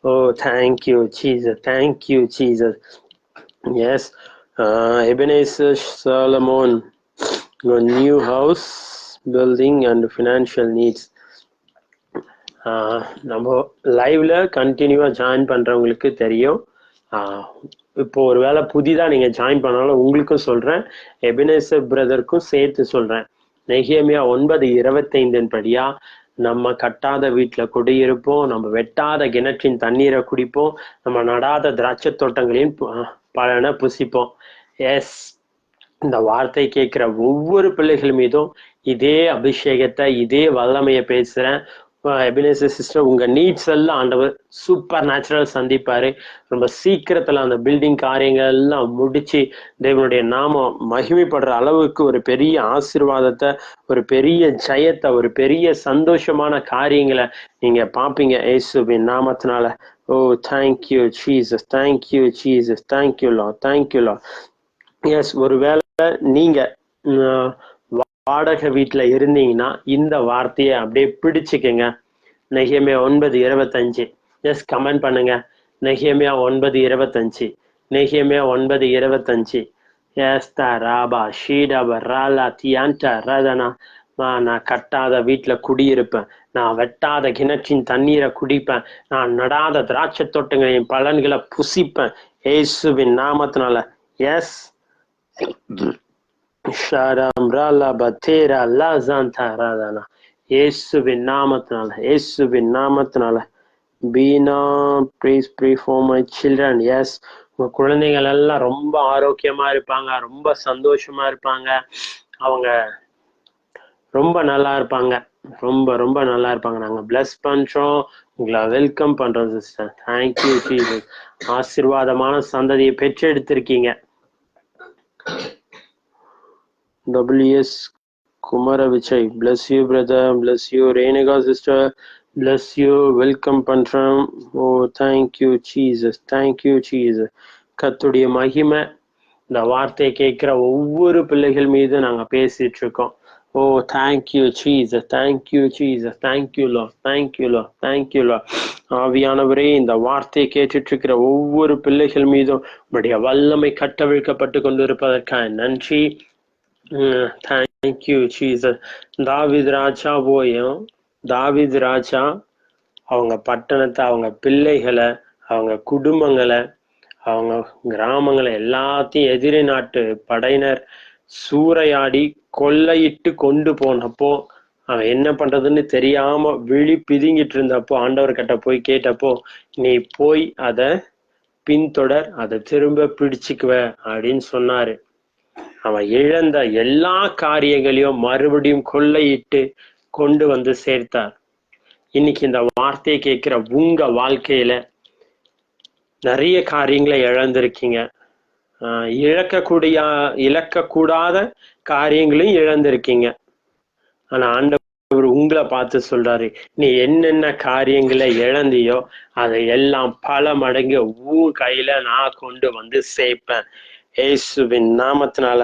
Oh thank you Jesus, thank you Jesus. Yes, Ebenezer Solomon, your new house building and financial needs. நம்ம லைவ்ல கண்டினியூவா ஜாயின் பண்றவங்களுக்கு தெரியும். இப்போ ஒரு வேளை புதிதா நீங்க ஜாயின் பண்ணாலும் உங்களுக்கும் சொல்றேன், எபினேசர் பிரதருக்கும் சேர்த்து சொல்றேன். நெகேமியா 9:25 படியா நம்ம கட்டாத வீட்டுல குடியிருப்போம், நம்ம வெட்டாத கிணற்றின் தண்ணீரை குடிப்போம், நம்ம நடாத திராட்சை தோட்டங்களின் பலனை புசிப்போம். எஸ், இந்த வார்த்தை கேட்கிற ஒவ்வொரு பிள்ளைகள் மீதும் இதே அபிஷேகத்தை, இதே வல்லமையை பேசுறேன். எபினேசர் சிஸ்டர், உங்க நீட்ஸ் எல்லாம் ஆண்டவர் சூப்பர் நேச்சுரல் சந்திப்பாரு. ரொம்ப சீக்கிரத்துல அந்த பில்டிங் காரியங்கள் எல்லாம் முடிச்சு தேவனுடைய நாமம் மகிமைப்படுற அளவுக்கு ஒரு பெரிய ஆசீர்வாதத்தை, ஒரு பெரிய ஜெயத்தை, ஒரு பெரிய சந்தோஷமான காரியங்களை நீங்க பாப்பீங்க இயேசுவின் நாமத்தினால. Oh thank you Jesus, thank you Jesus, thank you Lord, thank you Lord. Yes, ஒருவேளை நீங்க வாடகை வீட்டுல இருந்தீங்கன்னா இந்த வார்த்தையை அப்படியே பிடிச்சுக்கங்க. நெகேமியா 9:25. ஜஸ்ட் கமெண்ட் பண்ணுங்க, நெகேமியா 9:25, நெகேமியா 9:25. எஸ் ராபா ஷீடப ராலா தியான்டா ரதனா. நான் கட்டாத வீட்டுல குடியிருப்பேன், நான் வெட்டாத கிணற்றின் தண்ணீரை குடிப்பேன், நான் நடாத திராட்சை தோட்டங்களின் பலன்களை புசிப்பேன் இயேசுவின் நாமத்தினால. எஸ், இயேசுவின் நாமத்தினால, இயேசுவின் நாமத்தினால. Beena please pray for my children. Yes, உங்க குழந்தைகள் எல்லாம் ரொம்ப ஆரோக்கியமா இருப்பாங்க, ரொம்ப சந்தோஷமா இருப்பாங்க, அவங்க ரொம்ப நல்லா இருப்பாங்க, ரொம்ப ரொம்ப நல்லா இருப்பாங்க. நாங்க பிளஸ் பண்றோம், உங்களை வெல்கம் பண்றோம் சிஸ்டர். Thank you Jesus. ஆசீர்வாதமான சந்ததியை பெற்றெடுத்திருக்கீங்க. WS Kumara Vichai, bless you brother, bless you Renika sister, bless you, welcome பண்றோம். ஓ தேங்க்யூ ஜீசஸ், தேங்க்யூ ஜீசஸ். கர்த்தருடைய மகிமை இந்த வார்த்தையை கேட்கிற ஒவ்வொரு பிள்ளைகள் மீது நாங்க பேசிட்டு இருக்கோம். Oh thank you Jesus, thank you Jesus, thank you Lord, thank you Lord, thank you Lord. ஆவியானவரே, இந்த வார்த்தையை கேட்டுட்டு இருக்கிற ஒவ்வொரு பிள்ளைகள் மீதும் உடைய வல்லமை கட்டவிழ்க்கப்பட்டு கொண்டு இருப்பதற்காக நன்றி. Thank you Jesus. தாவீது ராஜா போயும், தாவீது ராஜா அவங்க பட்டணத்தை, அவங்க பிள்ளைகளை, அவங்க குடும்பங்களை, அவங்க கிராமங்களை எல்லாத்தையும் எதிரி நாட்டு படையினர் சூறையாடி கொள்ளையிட்டு கொண்டு போனப்போ அவன் என்ன பண்றதுன்னு தெரியாம விழி பிதுங்கிட்டு இருந்தப்போ ஆண்டவர் கிட்ட போய் கேட்டப்போ, நீ போய் அதை பின்தொடர், அதை திரும்ப பிடிச்சுக்குவ அப்படின்னு சொன்னாரு. அவன் இழந்த எல்லா காரியங்களையும் மறுபடியும் கொள்ளையிட்டு கொண்டு வந்து சேர்த்தார். இன்னைக்கு இந்த வார்த்தையை கேட்கிற உங்க வாழ்க்கையில நிறைய காரியங்களை இழந்திருக்கீங்க. இழக்கக்கூடாத காரியங்களையும் இழந்திருக்கீங்க. ஆனா ஆண்டவர் உங்களை பார்த்து சொல்றாரு, நீ என்னென்ன காரியங்களை இழந்தியோ அதை எல்லாம் பல மடங்கு உன் கையில நான் கொண்டு வந்து சேர்ப்பேன் இயேசுவின் நாமத்தினால,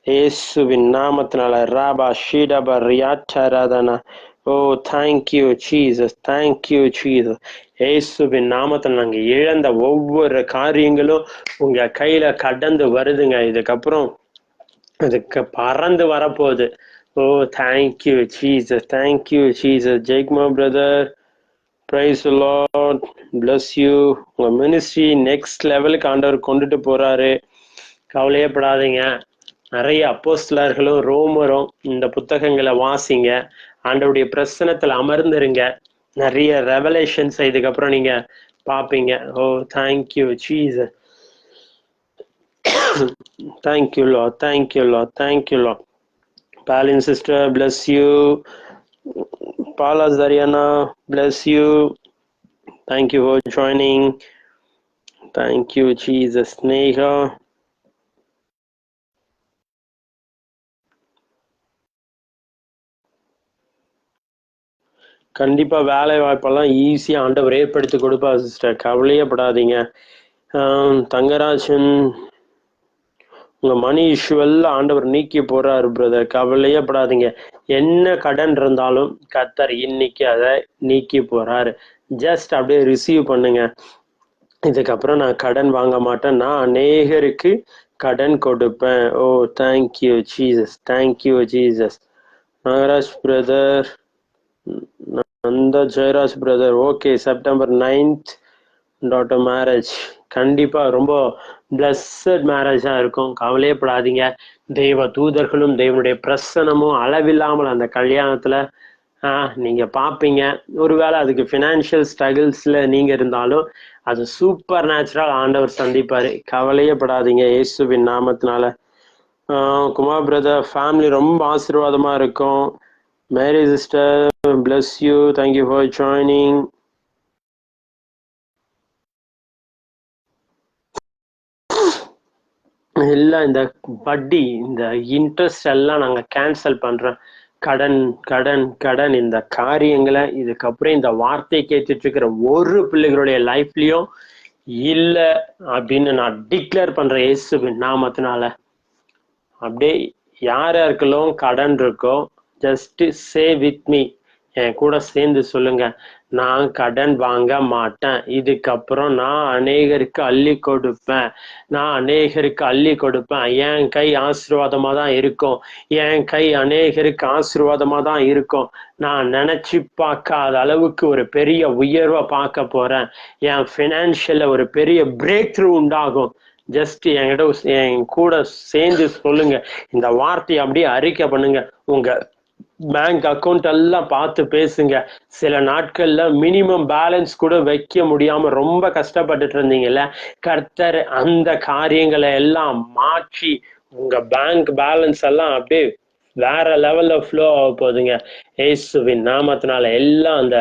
இயேசுவின் நாமத்தினால. ராபா ஷீடபா ரியாட்டராதனா. ஓ தேங்க்யூ ஜீசஸ், தேங்க்யூ ஜீசஸ். இயேசுவின் நாமத்தில் நாங்க இழந்த ஒவ்வொரு காரியங்களும் உங்க கையில கடந்து வருதுங்க. இதுக்கப்புறம் அதுக்கு பறந்து வரப்போகுது. Oh thank you Jesus, thank you Jesus. Jaikumar brother, praise the Lord, bless you. உங்க மினிஸ்ட்ரி நெக்ஸ்ட் லெவலுக்கு ஆண்டவர் கொண்டுட்டு போறாரு. கவலையப்படாதீங்க. நிறைய அப்போஸ்தலர்களும் ரோமரும் இந்த புத்தகங்களை வாசிங்க, ஆண்டவருடைய பிரசன்னத்துல அமர்ந்துருங்க. நிறைய ரெவலேஷன்ஸ் இதுக்கப்புறம் நீங்க பாப்பீங்க. Oh thank you Jesus, thank you Lord, thank you Lord, thank you Lord. Pauline sister, bless you. Bala ஜரியானா, bless you. Thank you for joining. Thank you Jesus. Sneha, கண்டிப்பா வேலை வாய்ப்பெல்லாம் ஈஸியா ஆண்டவர் ஏற்படுத்தி கொடுப்பா சிஸ்டர், கவலையே படாதீங்க. தங்கராஜன், உங்க மணி இஷ்யூ எல்லாம் ஆண்டவர் நீக்கி போறாரு பிரதர், கவலையே படாதீங்க. என்ன கடன் இருந்தாலும் கர்த்தர் இன்னைக்கு அதை நீக்கி போறாரு. ஜஸ்ட் அப்படியே ரிசீவ் பண்ணுங்க. இதுக்கப்புறம் நான் கடன் வாங்க மாட்டேன், நான் அநேகருக்கு கடன் கொடுப்பேன். Oh thank you Jesus, thank you Jesus. Nagaraj brother, அந்த Jeyaraj brother, okay September 9th daughter marriage. கண்டிப்பா ரொம்ப பிளஸ்ஸட் மேரேஜா இருக்கும், கவலையே படாதீங்க. தெய்வ தூதர்களும் தெய்வனுடைய பிரசனமும் அளவில்லாமல் அந்த கல்யாணத்துல நீங்க பாப்பீங்க. ஒருவேளை அதுக்கு பினான்சியல் ஸ்ட்ரகிள்ஸ்ல நீங்க இருந்தாலும் அது சூப்பர் நேச்சுரல் ஆண்டவர் சந்திப்பாரு, கவலையே படாதீங்க இயேசுவின் நாமத்தினால. குமார் பிரதர், ஃபேமிலி ரொம்ப ஆசீர்வாதமா இருக்கும். Mary sister, bless you, thank you for joining. எல்லாம் இந்த வட்டி, இந்த இன்ட்ரெஸ்ட் எல்லாம் நாங்க கேன்சல் பண்றோம். கடன் கடன் கடன் இந்த காரியங்களை இதுக்கப்புறம் இந்த வார்த்தையை கேட்டுட்டு இருக்கிற ஒரு பிள்ளைகளுடைய லைஃப்லயும் இல்ல அப்படின்னு நான் டிக்ளேர் பண்றேன் இயேசுவின் நாமத்தினால. அப்படியே யார் யாருக்கெல்லாம் கடன் இருக்கோ ஜஸ்ட் சே வித் மீ, என் கூட சேர்ந்து சொல்லுங்க, நான் கடன் வாங்க மாட்டேன். இதுக்கப்புறம் நான் அநேகருக்கு அள்ளி கொடுப்பேன், நான் அநேகருக்கு அள்ளி கொடுப்பேன். என் கை ஆசீர்வாதமா தான் இருக்கும், என் கை அநேகருக்கு ஆசீர்வாதமா தான் இருக்கும். நான் நினைச்சு பார்க்காத அளவுக்கு ஒரு பெரிய உயர்வை பார்க்க போறேன். என் ஃபினான்ஷியல்ல ஒரு பெரிய பிரேக் த்ரூ உண்டாகும். ஜஸ்ட் என்கிட்ட என் கூட சேர்ந்து சொல்லுங்க, இந்த வார்த்தையை அப்படியே அறிக்கை பண்ணுங்க. உங்க பேங்க் அக்கௌண்ட் எல்லாம் பார்த்து பேசுங்க. சில நாட்கள்ல மினிமம் பேலன்ஸ் கூட வைக்க முடியாம ரொம்ப கஷ்டப்பட்டுட்டு இருந்தீங்கல்ல, கர்த்தர் அந்த காரியங்களை எல்லாம் மாற்றி உங்க பேங்க் பேலன்ஸ் எல்லாம் அப்படியே வேற லெவல்ல ஃப்ளோ ஆக போகுதுங்க இயேசுவின் நாமத்தினால. எல்லாம் அந்த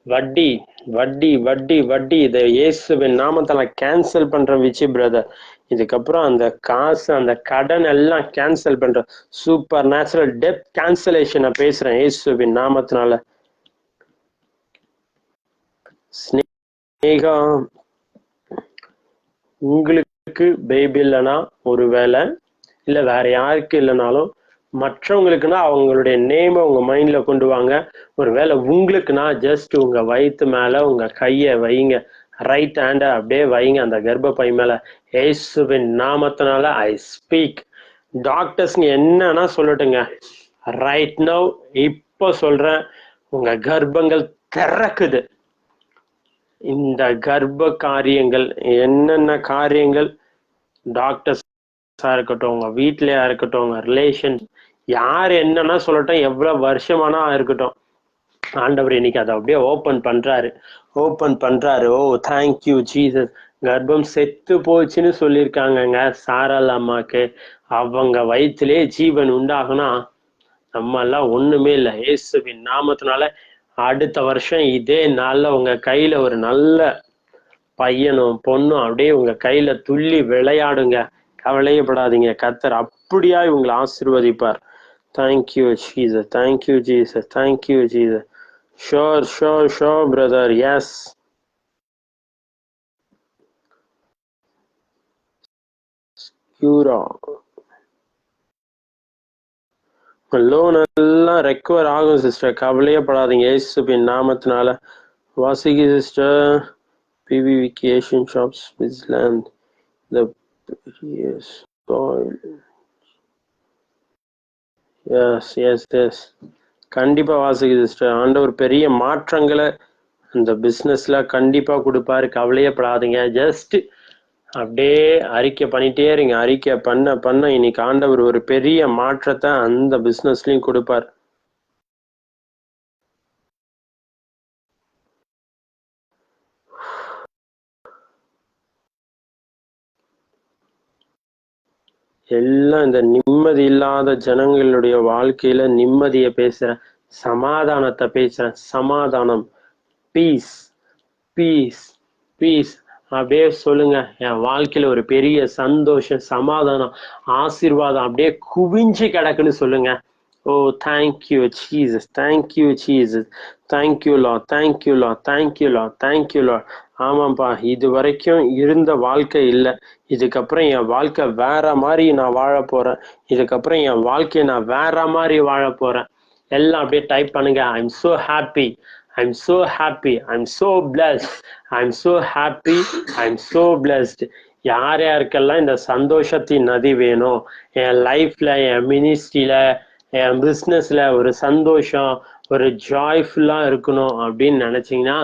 வட்டி வட்டி வட்டி வட்டி இதை இயேசுவின் நாமத்தால கேன்சல் பண்றேன் விச்சி பிரதர். இதுக்கப்புறம் அந்த காசு அந்த கடன் எல்லாம் கேன்சல் பண்றேன். சூப்பர் நேச்சுரல் டெப்த் கேன்சலேஷனை பேசுறேன் இயேசுவின் நாமத்தினால. ஸ்னேகா, உங்களுக்கு பேபி இல்லைன்னா ஒரு வேலை இல்ல வேற யாருக்கு இல்லைனாலும் மற்றவங்களுக்குன்னா அவங்களுடைய நேமை உங்க மைண்ட்ல கொண்டு வாங்க. ஒருவேளை உங்களுக்குன்னா ஜஸ்ட் உங்க வயிற்று மேல உங்க கையை வைங்க, ரைட் ஹேண்ட அப்படியே வைங்க அந்த கர்ப்பப்பை மேல. இயேசுவின் நாமத்தினால ஐ ஸ்பீக். டாக்டர்ஸ்ங்க என்னன்னா சொல்லட்டுங்க, ரைட் நவ் இப்போ சொல்றேன், உங்க கர்ப்பங்கள் திறக்குது. இந்த கர்ப்ப காரியங்கள் என்னென்ன காரியங்கள் டாக்டர்ஸா இருக்கட்டும், உங்க வீட்லயா இருக்கட்டும், உங்க ரிலேஷன் யார் என்னன்னா சொல்லட்டும், எவ்வளவு வருஷமானா இருக்கட்டும், ஆண்டவர் இன்னைக்கு அதை அப்படியே ஓபன் பண்றாரு, ஓபன் பண்றாரு. ஓ தேங்க்யூ ஜீசஸ். கர்ப்பம் செத்து போச்சுன்னு சொல்லியிருக்காங்கங்க சாரால் அம்மாக்கு. அவங்க வயிற்றிலே ஜீவன் உண்டாகுனா நம்ம எல்லாம் ஒண்ணுமே இல்லை. இயேசுவின் நாமத்தினால அடுத்த வருஷம் இதே நாள்ல உங்க கையில ஒரு நல்ல பையனும் பொண்ணும் அப்படியே உங்க கையில துள்ளி விளையாடுங்க, கவலையப்படாதீங்க. கர்த்தர் அப்படியா இவங்களை ஆசீர்வதிப்பார். Thank you Jesus, thank you Jesus, thank you Jesus. Sure sure sure brother, yes. Loan எல்லாம் ரெக்கவர் ஆகும் சிஸ்டர், கவலையப்படாதீங்க இயேசுவின் நாமத்தினால. வாசிகி சிஸ்டர், பிவி vacation shops Switzerland, the soil. Yes yes yes, கண்டிப்பா வாசிகி சிஸ்டர், ஆண்டவர் பெரிய மாற்றங்களை அந்த பிசினஸ்ல கண்டிப்பா கொடுப்பாரு, கவலையப்படாதீங்க. ஜஸ்ட் அப்படியே அறிக்கை பண்ணிட்டே இருங்க, அறிக்கை பண்ண பண்ண இன்னைக்கு ஆண்டவர் ஒரு பெரிய மாற்றத்தை அந்த பிசினஸ்லயும் கொடுப்பார். எல்லாம் இந்த நிம்மதி இல்லாத ஜனங்களுடைய வாழ்க்கையில நிம்மதியை பேசுறேன், சமாதானத்தை பேசுறேன். சமாதானம், பீஸ் பீஸ் பீஸ். அப்படியே சொல்லுங்க, என் வாழ்க்கையில ஒரு பெரிய சந்தோஷம், சமாதானம், ஆசீர்வாதம் அப்படியே குவிஞ்சு கிடக்குன்னு சொல்லுங்க. Oh thank you Jesus, thank you Jesus, thank you Lord, thank you Lord, thank you Lord, thank you Lord. ஆமாப்பா, இது வரைக்கும் இருந்த வாழ்க்கை இல்லை. இதுக்கப்புறம் என் வாழ்க்கை வேற மாதிரி நான் வாழ போறேன். இதுக்கப்புறம் என் வாழ்க்கையை நான் வேற மாதிரி வாழ போறேன். எல்லாம் அப்படியே டைப் பண்ணுங்க. I'm so happy, I'm so happy, I'm so blessed, I'm so happy, I'm so blessed. யார் யாருக்கெல்லாம் இந்த சந்தோஷத்தின் நதி வேணும், என் லைஃப்ல, என் மினிஸ்ட்ரியில, என் பிஸ்னஸ்ல ஒரு சந்தோஷம், ஒரு ஜாய்ஃபுல்லா இருக்கணும் அப்படின்னு நினைச்சீங்கன்னா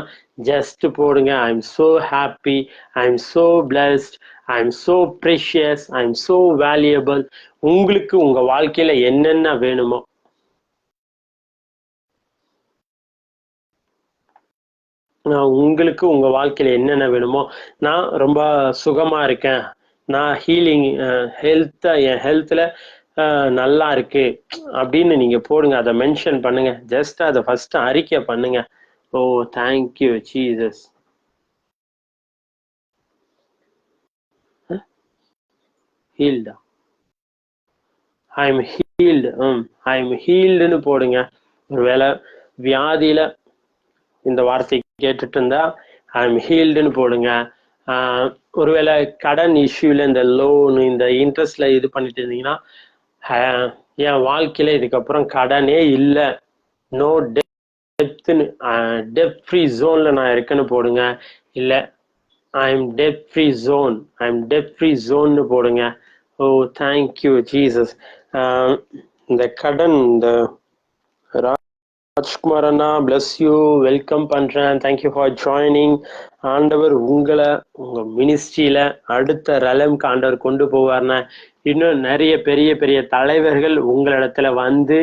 ஜஸ்ட் போடுங்க. I'm so happy, I'm so blessed, I'm so precious, I'm so valuable. உங்களுக்கு உங்க வாழ்க்கையில என்னென்ன வேணுமோ, உங்களுக்கு உங்க வாழ்க்கையில என்னென்ன வேணுமோ, நான் ரொம்ப சுகமா இருக்கேன், நான் ஹீலிங் என் ஹெல்த்ல நல்லா இருக்கு அப்படின்னு நீங்க போடுங்க. அதை மென்ஷன் பண்ணுங்க. ஜஸ்ட் அதை ஃபர்ஸ்ட் அறிக்கை பண்ணுங்க. Oh thank you Jesus. ஹீல்டா, ஐம் ஹீல்டு. ஐம் ஹீல்டுன்னு போடுங்க. ஒருவேளை வியாதியில இந்த வார்த்தை கேட்டுட்டு இருந்தா ஐம் ஹீல்டுன்னு போடுங்க. ஒருவேளை கடன் இஷ்யூல இந்த லோன், இந்த இன்ட்ரெஸ்ட்ல இது பண்ணிட்டு இருந்தீங்கன்னா என் வாழ்க்கையில இதுக்கப்புறம் கடனே இல்லை, நோ டெப்த்னு, டெப் ஃப்ரீ ஜோன்ல நான் இருக்கேன்னு போடுங்க. இல்லை I'm debt free zone, I'm debt free ஜோன்னு போடுங்க. Oh thank you Jesus. இந்த கடன், இந்த ராஜ்குமார் அண்ணா பிளஸ் யூ, வெல்கம் பண்றேன். Thank you for joining. ஆண்டவர் உங்களை உங்க மினிஸ்ட்ரியில அடுத்த ரலம்க்கு ஆண்டவர் கொண்டு போவார்னா, இன்னும் நிறைய பெரிய பெரிய தலைவர்கள் உங்களிடத்துல வந்து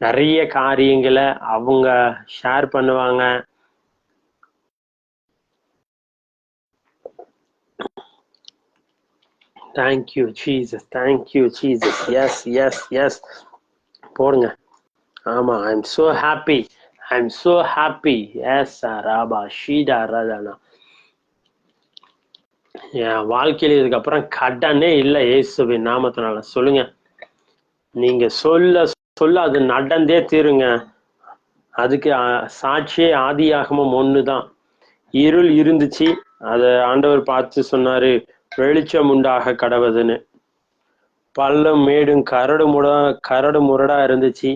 நிறைய காரியங்களை அவங்க ஷேர் பண்ணுவாங்க. Thank you Jesus, thank you Jesus. Yes yes yes போடுங்க. ஆமா, I'm so happy, I'm so happy. Yes ராபா ஷீடா ரதானா. என் வாழ்க்கையில இதுக்கப்புறம் கடனே இல்லை இயேசுவின் நாமத்தினால. சொல்லுங்க. நீங்க சொல்ல சொல்ல அது நடந்தே தீருங்க. அதுக்கு சாட்சியே ஆதியாகமம் 1 இருள் இருந்துச்சு, அத ஆண்டவர் பார்த்து சொன்னாரு வெளிச்சம் உண்டாக கடவுதுன்னு. பள்ளம் மேடும் கரடு முரடா இருந்துச்சு,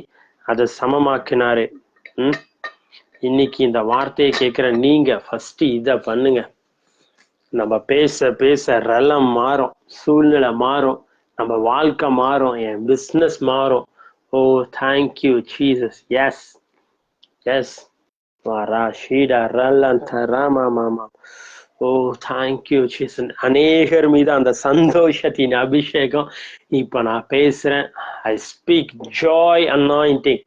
அதை சமமாக்கினாரு. இன்னைக்கு இந்த வார்த்தையை கேட்கிற நீங்க ஃபர்ஸ்ட் இத பண்ணுங்க. நம்ம பேச பேச ரலம் மாறும், சூழ்நிலை மாறும், நம்ம வாழ்க்கை மாறும், என் பிஸ்னஸ் மாறும். Oh thank you Jesus. Yes yes oh thank you Jesus. அநேகர் மீது அந்த சந்தோஷத்தின் அபிஷேகம் இப்ப நான் பேசுறேன். I speak joy anointing.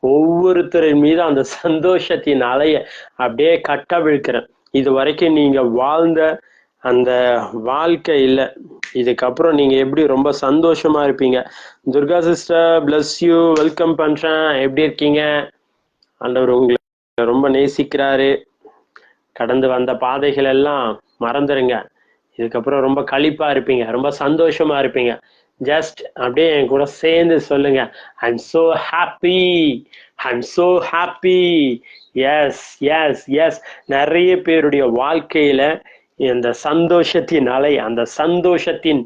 ஒவ்வொருத்தரின் மீது அந்த சந்தோஷத்தின் அலைய அப்படியே கட்டவிழ்க்கிறேன். இது வரைக்கும் நீங்க வாழ்ந்த அந்த வாழ்க்கை இல்லை, இதுக்கப்புறம் நீங்க எப்படி ரொம்ப சந்தோஷமா இருப்பீங்க. Durga sister bless you, welcome பண்றேன். எப்படி இருக்கீங்க? ஆண்டவர் உங்களை ரொம்ப நேசிக்கிறாரு. கடந்து வந்த பாதைகள் எல்லாம் மறந்துருங்க. இதுக்கப்புறம் ரொம்ப களிப்பா இருப்பீங்க, ரொம்ப சந்தோஷமா இருப்பீங்க. ஜஸ்ட் அப்படியே என் கூட சேர்ந்து சொல்லுங்க. I'm so happy, I'm so happy. Yes yes yes. நிறைய பேருடைய வாழ்க்கையில இந்த சந்தோஷத்தின் அலை, அந்த சந்தோஷத்தின்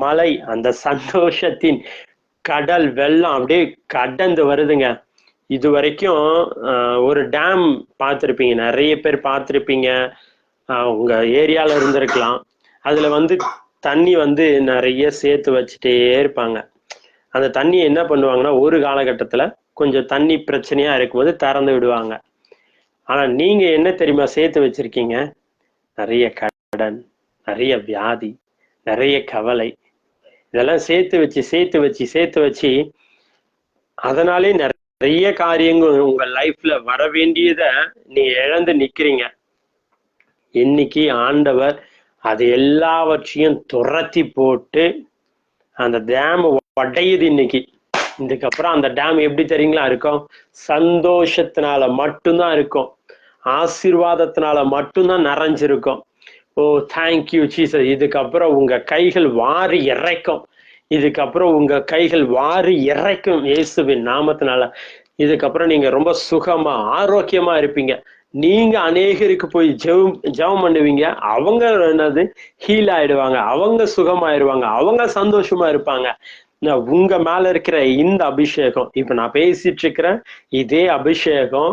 மலை, அந்த சந்தோஷத்தின் கடல் வெள்ளம் அப்படியே கடந்து வருதுங்க. இது வரைக்கும் ஒரு டேம் பார்த்துருப்பீங்க, நிறைய பேர் பார்த்துருப்பீங்க, உங்க ஏரியால இருந்திருக்கலாம். அதுல வந்து தண்ணி வந்து நிறைய சேர்த்து வச்சுட்டே இருப்பாங்க. அந்த தண்ணி என்ன பண்ணுவாங்கன்னா, ஒரு காலகட்டத்துல கொஞ்சம் தண்ணி பிரச்சனையா இருக்கும்போது திறந்து விடுவாங்க. ஆனா நீங்க என்ன தெரியுமா சேர்த்து வச்சிருக்கீங்க? நிறைய கடன், நிறைய வியாதி, நிறைய கவலை. இதெல்லாம் சேர்த்து வச்சு அதனாலே நிறைய காரியங்கள் உங்க லைஃப்ல வர வேண்டியத நீங்க இழந்து நிக்கிறீங்க. இன்னைக்கு ஆண்டவர் அது எல்லாவற்றையும் துரத்தி போட்டு அந்த டேம் உடையுது இன்னைக்கு. இதுக்கப்புறம் அந்த டேம் எப்படி தெரியுங்களா இருக்கும்? சந்தோஷத்தினால மட்டும்தான் இருக்கும், ஆசீர்வாதத்தினால மட்டும்தான் நிறைஞ்சிருக்கும். ஓ தேங்க்யூ ஜீசஸ். இதுக்கப்புறம் உங்க கைகள் வாரி இறைக்கும், இதுக்கப்புறம் உங்க கைகள் வாரி இறைக்கும் இயேசுவின் நாமத்தினால. இதுக்கப்புறம் நீங்க ரொம்ப சுகமா ஆரோக்கியமா இருப்பீங்க. நீங்க அநேகருக்கு போய் ஜெபம் பண்ணுவீங்க, அவங்க என்னது ஹீல் ஆயிடுவாங்க, அவங்க சுகமாயிருவாங்க, அவங்க சந்தோஷமா இருப்பாங்க. உங்க மேல இருக்கிற இந்த அபிஷேகம், இப்ப நான் பேசிட்டு இருக்கிற இதே அபிஷேகம்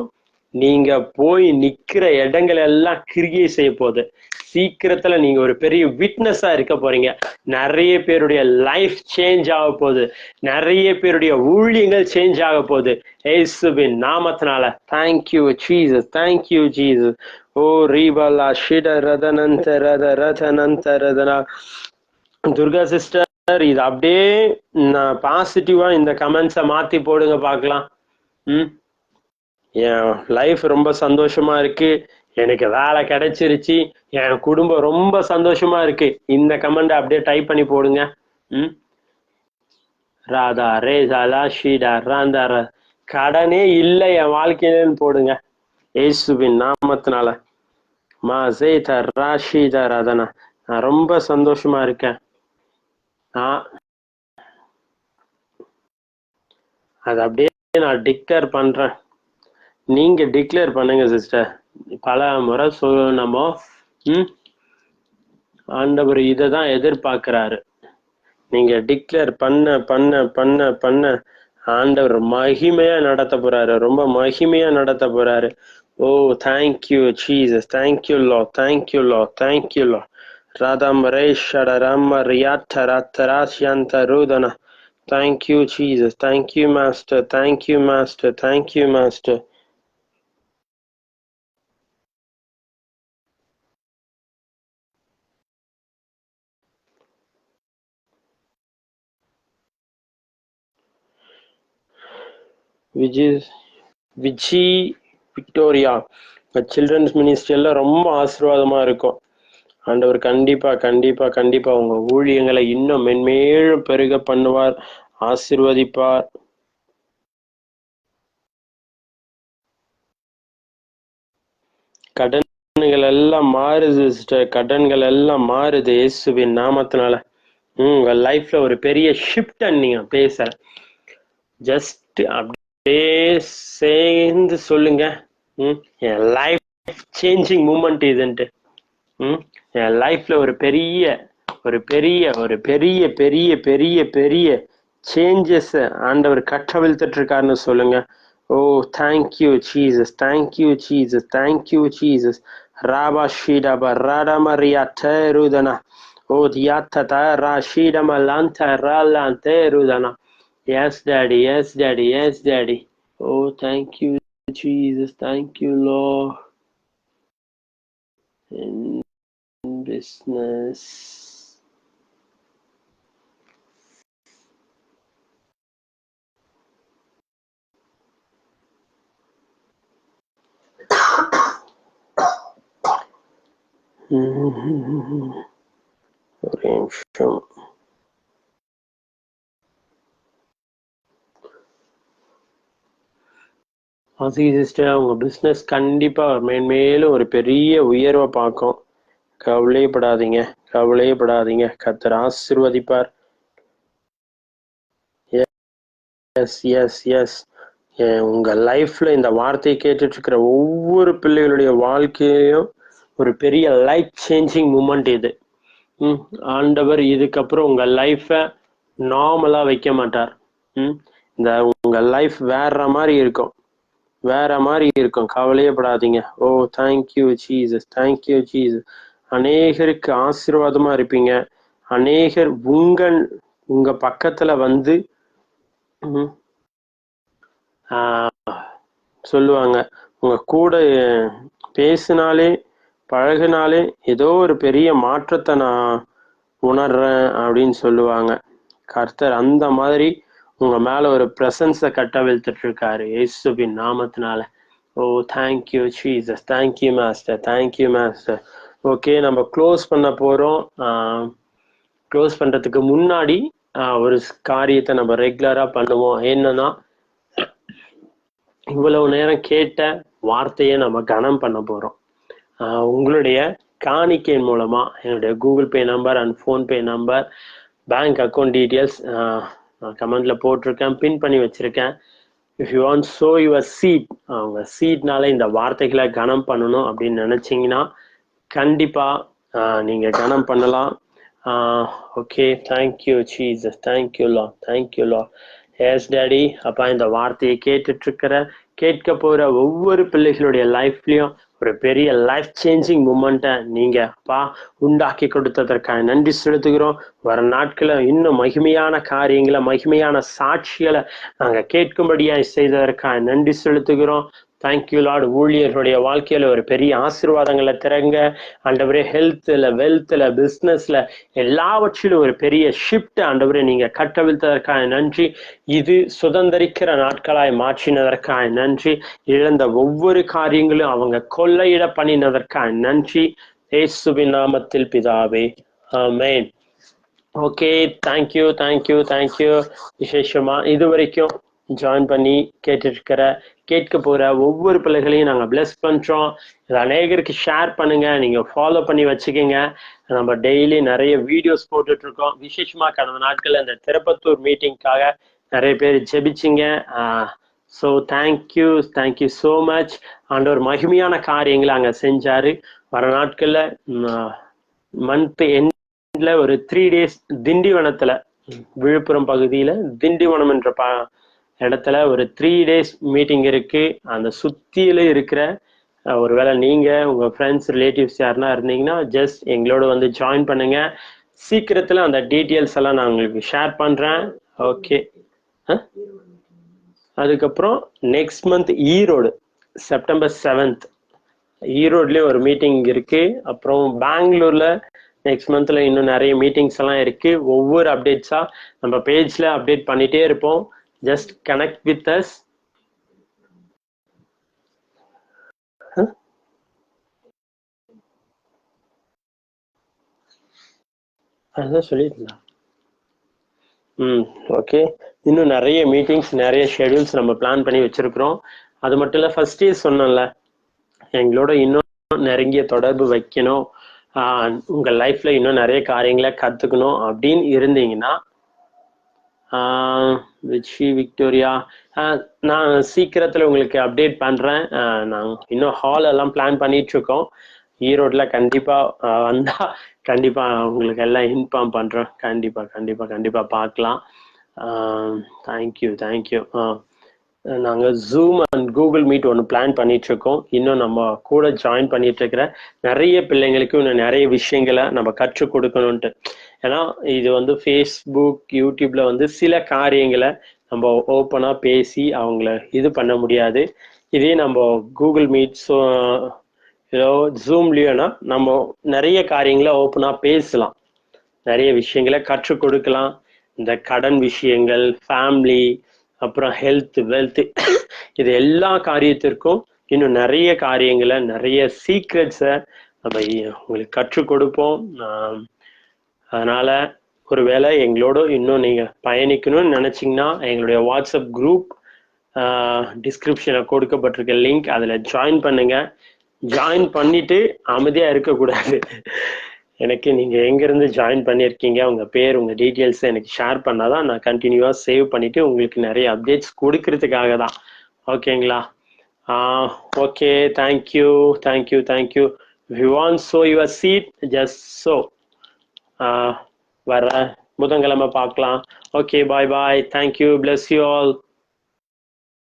நீங்க போய் நிக்கிற இடங்கள் எல்லாம் கிரியை செய்ய போகுது. சீக்கிரத்துல நீங்க ஒரு பெரிய விட்னஸா இருக்க போறீங்க. நிறைய பேருடைய லைஃப் சேஞ்ச் ஆக போகுது. நிறைய பேருடைய ஊழியங்கள் சேஞ்ச் ஆக போகுது இயேசுவின் நாமத்தினால. Thank you Jesus, thank you Jesus. Oh ரீபலா ஷிட ரதனந்த ரத ரதனந்த ரதனா. துர்கா சிஸ்டர், இது அப்படியே பாசிட்டிவா இந்த கமெண்ட்ஸை மாத்தி போடுங்க பார்க்கலாம். என் லைஃப் ரொம்ப சந்தோஷமா இருக்கு, எனக்கு வேலை கிடைச்சிருச்சு, என் குடும்பம் ரொம்ப சந்தோஷமா இருக்கு. இந்த கமெண்ட் அப்படியே டைப் பண்ணி போடுங்க. ராதா ரேசாலா ஷீடா ராந்தா கடனே இல்லை என் வாழ்க்கையிலன்னு போடுங்க இயேசுவின் நாமத்தினால. மா ஜெய்தா ராஷீதா ராதனா, நான் ரொம்ப சந்தோஷமா இருக்கேன். அது அப்படியே நான் டிக்ளேர் பண்றேன். நீங்க டிக்ளேர் பண்ணுங்க சிஸ்டர். பல முறை சொல்லணுமோ, ஆண்டவர் இதை தான் எதிர்பார்க்கிறாரு. நீங்க டிக்ளேர் பண்ண பண்ண பண்ண பண்ண ஆண்டவர் மகிமையா நடத்த போறாரு, ரொம்ப மகிமையா நடத்த போறாரு. Oh thank you Jesus, thank you Lord, thank you Lord, thank you Lord. ராதம் ரேஷட ராம ரியாட்ட ராத்தராசியந்த ரூதனா. Thank you Jesus, thank you master, thank you master, thank you master. Viji Victoria, children's ministry எல்லாம் ரொம்ப ஆசீர்வாதமா இருக்கும். ஆண்டவர் கண்டிப்பா கண்டிப்பா கண்டிப்பா உங்க ஊழியங்களை இன்னும் மென்மேலும் பெருக பண்ணுவார், ஆசீர்வதிப்பார். கடன்கள் எல்லாம் மாறுது சிஸ்டர், கடன்கள் எல்லாம் மாறுது இயேசுவின் நாமத்தினால. உங்க லைஃப்ல ஒரு பெரிய ஷிஃப்ட் நீங்க பேச ஜஸ்ட் அப்படியே சேர்ந்து சொல்லுங்க. என் லைஃப் சேஞ்சிங் மூமெண்ட் இதுன்ட்டு. என் லைஃப்ல ஒரு பெரிய ஒரு பெரிய ஒரு பெரிய பெரிய பெரிய பெரிய சேஞ்சஸ் ஆண்டவர் கட்டவிழ்த்துட்டு இருக்காருன்னு சொல்லுங்க. Oh thank you Jesus, thank you Jesus, thank you Jesus. ராபா ஷீடாபா ராடமரியா தேருதனா. ஓ தியாத்தா ராஷீடமா லாந்த ராலான் தேருதனா. Yes daddy, yes daddy, yes daddy. Oh thank you Jesus, thank you Lord. Business. ஒரே நிமிஷம். சிஸ்டர், உங்க பிசினஸ் கண்டிப்பா மேன்மேலும் ஒரு பெரிய உயர்வை பார்க்கும். கவலையப்படாதீங்க, கவலையப்படாதீங்க. கர்த்தர் ஆசீர்வதிப்பார். Yes yes yes. உங்க லைஃப்ல இந்த வார்த்தையை கேட்டுட்டு இருக்கிற ஒவ்வொரு பிள்ளைகளுடைய வாழ்க்கையிலும் ஒரு பெரிய லைஃப் சேஞ்சிங் மூமெண்ட் இது. ஆண்டவர் இதுக்கப்புறம் உங்க லைஃப நார்மலா வைக்க மாட்டார். இந்த உங்க லைஃப் வேற மாதிரி இருக்கும், வேற மாதிரி இருக்கும். கவலையப்படாதீங்க. ஓ தேங்க்யூ ஜீசஸ், தேங்க்யூ ஜீசஸ். அநேகருக்கு ஆசீர்வாதமா இருப்பீங்க. அநேகர் உங்க பக்கத்துல வந்து சொல்லுவாங்க, உங்க கூட பேசினாலே பழகினாலே ஏதோ ஒரு பெரிய மாற்றத்தை நான் உணர்றேன் அப்படின்னு சொல்லுவாங்க. கர்த்தர் அந்த மாதிரி உங்க மேல ஒரு பிரசன்ஸை கட்டவிழ்த்துட்டு இருக்காரு இயேசுவின் நாமத்தினால. Oh thank you Jesus, thank you master, thank you master. Okay, நம்ம க்ளோஸ் பண்ண போறோம். க்ளோஸ் பண்றதுக்கு முன்னாடி ஒரு காரியத்தை நம்ம ரெகுலரா பண்ணுவோம். என்னன்னா, இவ்வளவு நேரம் கேட்ட வார்த்தையை நம்ம கனம் பண்ண போறோம். உங்களுடைய காணிக்கையின் மூலமா என்னுடைய Google pay number and PhonePe number, bank account details கமெண்ட்ல போட்டிருக்கேன், பின் பண்ணி வச்சிருக்கேன். If you want sow your seed, அவங்க சீட்னால இந்த வார்த்தைகளை கனம் பண்ணணும் அப்படின்னு நினைச்சீங்கன்னா கண்டிப்பா நீங்க கனம் பண்ணலாம். Okay, thank you Jesus, thank you Lord, thank you Lord. Yes daddy. அப்பா, இந்த வார்த்தையை கேட்டுட்டு இருக்கிற கேட்க போற ஒவ்வொரு பிள்ளைகளுடைய லைஃப்லயும் ஒரு பெரிய லைஃப் சேஞ்சிங் மூமெண்ட்டை நீங்க அப்பா உண்டாக்கி கொடுத்ததற்காக நன்றி செலுத்துகிறோம். வர நாட்களை இன்னும் மகிமையான காரியங்களை, மகிமையான சாட்சிகளை நாங்க கேட்கும்படியாய் செய்ததற்காக நன்றி செலுத்துகிறோம். Thank you Lord. ஊழியர்களுடைய வாழ்க்கையில ஒரு பெரிய ஆசீர்வாதங்களை திறங்க ஆண்டவரே. ஹெல்த்ல, வெல்த்ல, பிசினஸ்ல எல்லாவற்றிலும் ஒரு பெரிய ஷிஃப்ட் ஆண்டவரே நீங்க கட்டவிழ்த்ததற்காக நன்றி. இது சுதந்திரிக்கிற நாட்களாய் மாற்றினதற்காக நன்றி. இழந்த ஒவ்வொரு காரியங்களும் அவங்க கொள்ளையிட பண்ணினதற்காக நன்றி. இயேசுவின் நாமத்தில் பிதாவே, ஆமென். Okay, thank you thank you thank you. விசேஷமா இதுவரைக்கும் ஜாயின் பண்ணி கேட்க போற ஒவ்வொரு பிள்ளைகளையும் நாங்க பிளஸ் பண்றோம். இதை அநேகருக்கு ஷேர் பண்ணுங்க, நீங்க ஃபாலோ பண்ணி வச்சுக்கோங்க. நம்ம டெய்லி நிறைய வீடியோஸ் போட்டுட்டு இருக்கோம். விசேஷமா கடந்த நாட்கள்ல இந்த திருப்பத்தூர் மீட்டிங்காக நிறைய பேர் ஜெபிச்சிங்க. So thank you so much. ஆண்டவர் மகிமையான காரியங்களை அங்க செஞ்சாரு. வர நாட்கள்ல மந்த் எண்ட்ல ஒரு 3 days திண்டிவனத்துல, விழுப்புரம் பகுதியில திண்டிவனம் என்ற இடத்துல ஒரு 3 days மீட்டிங் இருக்கு. அந்த சுத்தியில இருக்கிற ஒருவேளை நீங்க உங்க ஃப்ரெண்ட்ஸ் ரிலேட்டிவ்ஸ் யாருன்னா இருந்தீங்கன்னா ஜஸ்ட் எங்களோட வந்து ஜாயின் பண்ணுங்க. சீக்கிரத்துல அந்த டீட்டெயில்ஸ் எல்லாம் நான் உங்களுக்கு ஷேர் பண்றேன். ஓகே. அதுக்கப்புறம் next month Erode, September 7th ஈரோட்லயே ஒரு மீட்டிங் இருக்கு. அப்புறம் பெங்களூர்ல நெக்ஸ்ட் மந்த்ல இன்னும் நிறைய மீட்டிங்ஸ் எல்லாம் இருக்கு. ஒவ்வொரு அப்டேட்ஸா நம்ம பேஜ்ல அப்டேட் பண்ணிட்டே இருப்போம். Just connect with us. அதான் சொல்லிருந்தா. ஓகே. இன்னும் நிறைய மீட்டிங்ஸ், நிறைய ஷெடியூல்ஸ் நம்ம பிளான் பண்ணி வச்சிருக்கிறோம். அது மட்டும் இல்ல, ஃபர்ஸ்டே சொன்னோம்ல, எங்களோட இன்னும் நெருங்கிய தொடர்பு வைக்கணும், உங்க லைஃப்ல இன்னும் நிறைய காரியங்களை கத்துக்கணும் அப்படின்னு இருந்தீங்கன்னா, விக்டோரியா, நான் சீக்கிரத்துல உங்களுக்கு அப்டேட் பண்றேன். நான் இன்னும் ஹால் எல்லாம் பிளான் பண்ணிட்டு இருக்கோம். ஈரோட்ல கண்டிப்பா வந்தா கண்டிப்பா உங்களுக்கு எல்லாம் இன்ஃபார்ம் பண்றோம். கண்டிப்பா கண்டிப்பா கண்டிப்பா பார்க்கலாம். தேங்க்யூ. நாங்க ஜூம் அண்ட் கூகுள் மீட் ஒன்று பிளான் பண்ணிட்டு இருக்கோம். இன்னும் நம்ம கூட ஜாயின் பண்ணிட்டு இருக்கிற நிறைய பிள்ளைங்களுக்கு இன்னும் நிறைய விஷயங்களை நம்ம கற்றுக் கொடுக்கணும்ட்டு. ஏன்னா இது வந்து ஃபேஸ்புக், யூடியூப்ல வந்து சில காரியங்களை நம்ம ஓப்பனா பேசி அவங்கள இது பண்ண முடியாது. இதே நம்ம கூகுள் மீட் ஏதோ ஜூம்லயோனா நம்ம நிறைய காரியங்களை ஓப்பனா பேசலாம், நிறைய விஷயங்களை கற்றுக் கொடுக்கலாம். இந்த கடன் விஷயங்கள், ஃபேமிலி, அப்புறம் ஹெல்த், வெல்த், இது எல்லா காரியத்திற்கும் இன்னும் நிறைய காரியங்களை, நிறைய சீக்ரெட்ஸை நம்ம உங்களுக்கு கற்றுக் கொடுப்போம். அதனால ஒருவேளை எங்களோட இன்னும் நீங்க பயணிக்கணும்னு நினைச்சீங்கன்னா எங்களுடைய வாட்ஸ்அப் குரூப் டிஸ்கிரிப்ஷன்ல கொடுக்கப்பட்டிருக்க லிங்க், அதுல ஜாயின் பண்ணுங்க. ஜாயின் பண்ணிட்டு அமைதியா இருக்கக்கூடாது. எனக்கு நீங்க எங்க இருந்து ஜாயின் பண்ணியிருக்கீங்க, உங்க பேர், உங்க டீட்டெயில்ஸ் எனக்கு ஷேர் பண்ணாதான் நான் கண்டினியூவா சேவ் பண்ணிட்டு உங்களுக்கு நிறைய அப்டேட்ஸ் கொடுக்கறதுக்காக தான். ஓகேங்களா? Okay, thank you. If you want sow your seed, just sow. வர புதன்கிழமை பார்க்கலாம். Okay, bye. Thank you. Bless you all.